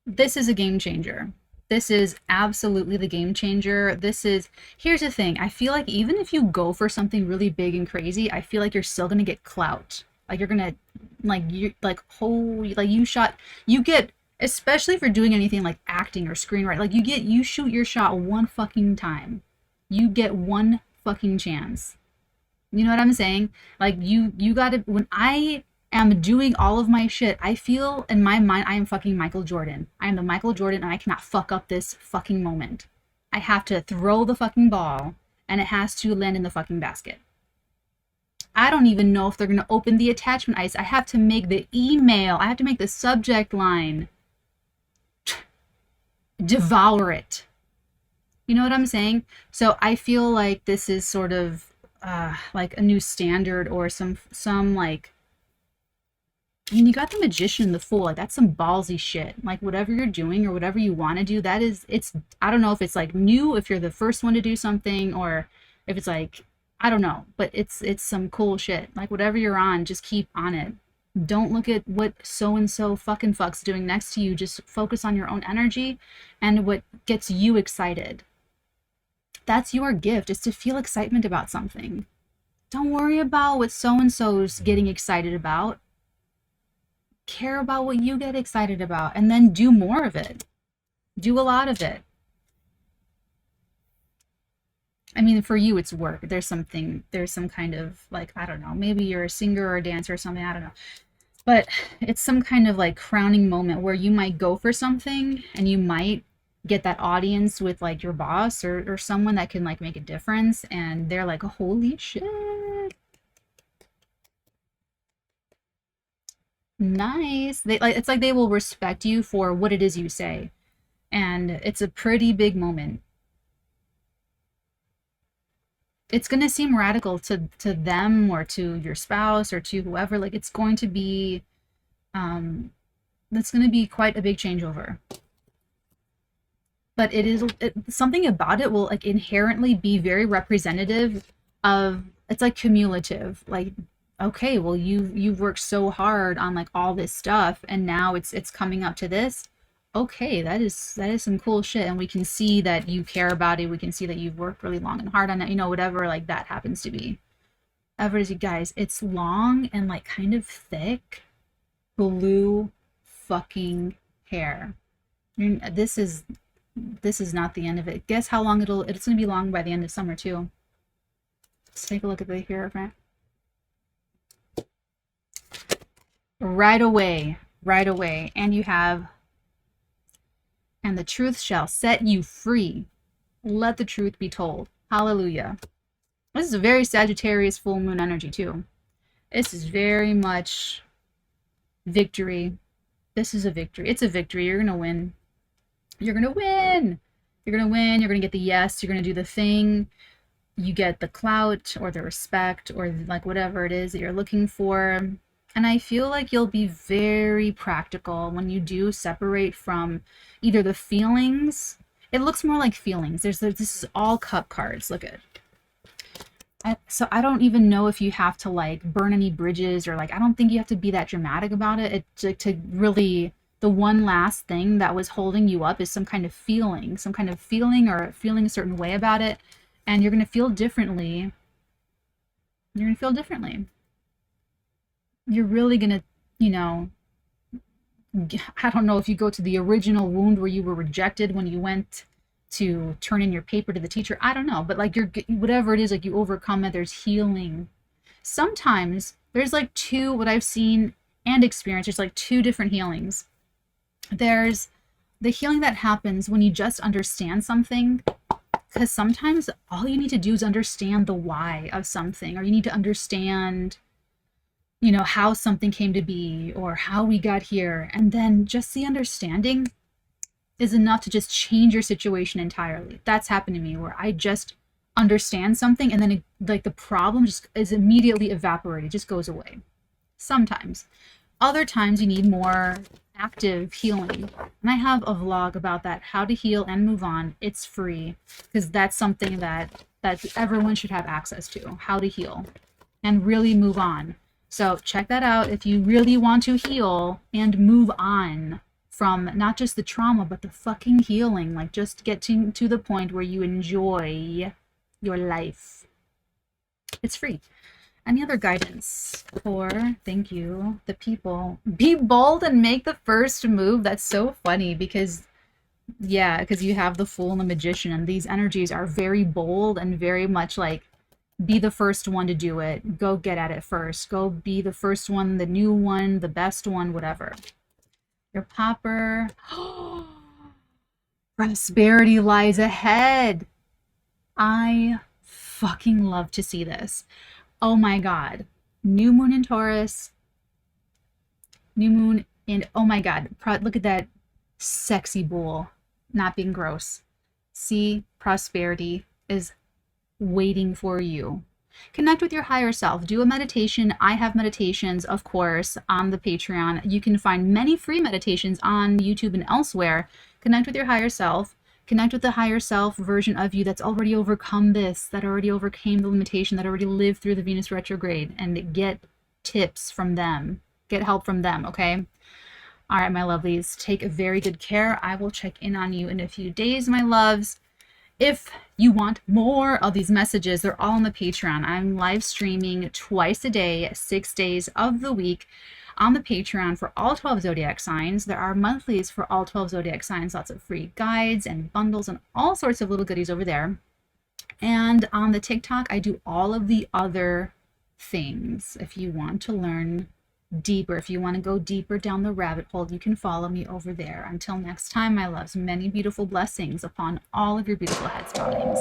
This is a game changer. This is absolutely the game changer. This is, here's the thing. I feel like even if you go for something really big and crazy, I feel like you're still gonna get clout. Like you're gonna, like you, like holy, like you get, especially for doing anything like acting or screenwriting, like you shoot your shot one fucking time. You get one fucking chance. You know what I'm saying? Like you gotta, when I am doing all of my shit, I feel in my mind I am fucking Michael Jordan. I am the Michael Jordan, and I cannot fuck up this fucking moment. I have to throw the fucking ball, and it has to land in the fucking basket. I don't even know if they're going to open the attachment ice. I have to make the email. I have to make the subject line. Devour it. You know what I'm saying? So I feel like this is sort of like a new standard, or some like, I mean, you got the Magician and the Fool. Like, that's some ballsy shit. Like, whatever you're doing or whatever you want to do, that is, it's, I don't know if it's like new, if you're the first one to do something, or if it's like, I don't know, but it's some cool shit. Like, whatever you're on, just keep on it. Don't look at what so-and-so fucking fuck's doing next to you. Just focus on your own energy and what gets you excited. That's your gift, is to feel excitement about something. Don't worry about what so-and-so's getting excited about. Care about what you get excited about, and then do more of it. Do a lot of it. I mean, for you, it's work. There's some kind of like, I don't know, maybe you're a singer or a dancer or something. I don't know. But it's some kind of like crowning moment where you might go for something and you might get that audience with like your boss or someone that can like make a difference, and they're like, holy shit, nice. They like, it's like they will respect you for what it is you say, and it's a pretty big moment. It's going to seem radical to them or to your spouse or to whoever. Like it's going to be that's going to be quite a big changeover. But something about it will like inherently be very representative of, it's like cumulative. Like, okay, well you've worked so hard on like all this stuff, and now it's coming up to this. Okay, that is some cool shit, and we can see that you care about it. We can see that you've worked really long and hard on it, whatever like that happens to be. Ever as you guys, it's long and like kind of thick blue fucking hair. This is not the end of it. Guess how long it's gonna be long by the end of summer too. Let's take a look at the hair. Right away. And you have, and the truth shall set you free. Let the truth be told. Hallelujah. This is a very Sagittarius full moon energy too. This is very much victory. This is a victory. It's a victory. You're gonna win. You're gonna win. You're gonna win. You're gonna get the yes. You're gonna do the thing. You get the clout or the respect or like whatever it is that you're looking for. And I feel like you'll be very practical when you do separate from either the feelings. It looks more like feelings. This is all cup cards. Look at it. So I don't even know if you have to like burn any bridges, or like I don't think you have to be that dramatic about it. To really, the one last thing that was holding you up is some kind of feeling or feeling a certain way about it, and you're going to feel differently. You're going to feel differently. You're really going to, I don't know if you go to the original wound where you were rejected when you went to turn in your paper to the teacher. I don't know, but like whatever it is, like you overcome it, there's healing. Sometimes there's like two, what I've seen and experienced, there's like two different healings. There's the healing that happens when you just understand something, because sometimes all you need to do is understand the why of something, or you need to understand how something came to be or how we got here, and then just the understanding is enough to just change your situation entirely. That's happened to me, where I just understand something and then like the problem just is immediately evaporated, just goes away. Sometimes. Other times you need more active healing, and I have a vlog about that, how to heal and move on. It's free, because that's something that everyone should have access to, how to heal and really move on. So check that out if you really want to heal and move on from not just the trauma, but the fucking healing. Like just getting to the point where you enjoy your life. It's free. Any other guidance for, thank you, the people? Be bold and make the first move. That's so funny because, yeah, because you have the Fool and the Magician, and these energies are very bold and very much like, be the first one to do it. Go get at it first. Go be the first one, the new one, the best one, whatever. Your popper. Prosperity lies ahead. I fucking love to see this. Oh my God. New moon in Taurus. New moon in, oh my God. Look at that sexy bull. Not being gross. See, prosperity is waiting for you. Connect with your higher self. Do a meditation. I have meditations, of course, on the Patreon. You can find many free meditations on YouTube and elsewhere. Connect with your higher self. Connect with the higher self version of you that's already overcome this, that already overcame the limitation, that already lived through the Venus retrograde, and get tips from them. Get help from them, okay? All right, my lovelies, take very good care. I will check in on you in a few days, my loves. If you want more of these messages, they're all on the Patreon. I'm live streaming twice a day, 6 days of the week on the Patreon for all 12 zodiac signs. There are monthlies for all 12 zodiac signs, lots of free guides and bundles and all sorts of little goodies over there. And on the TikTok, I do all of the other things if you want to learn deeper. If you want to go deeper down the rabbit hole, you can follow me over there. Until next time, my loves, many beautiful blessings upon all of your beautiful head spottings.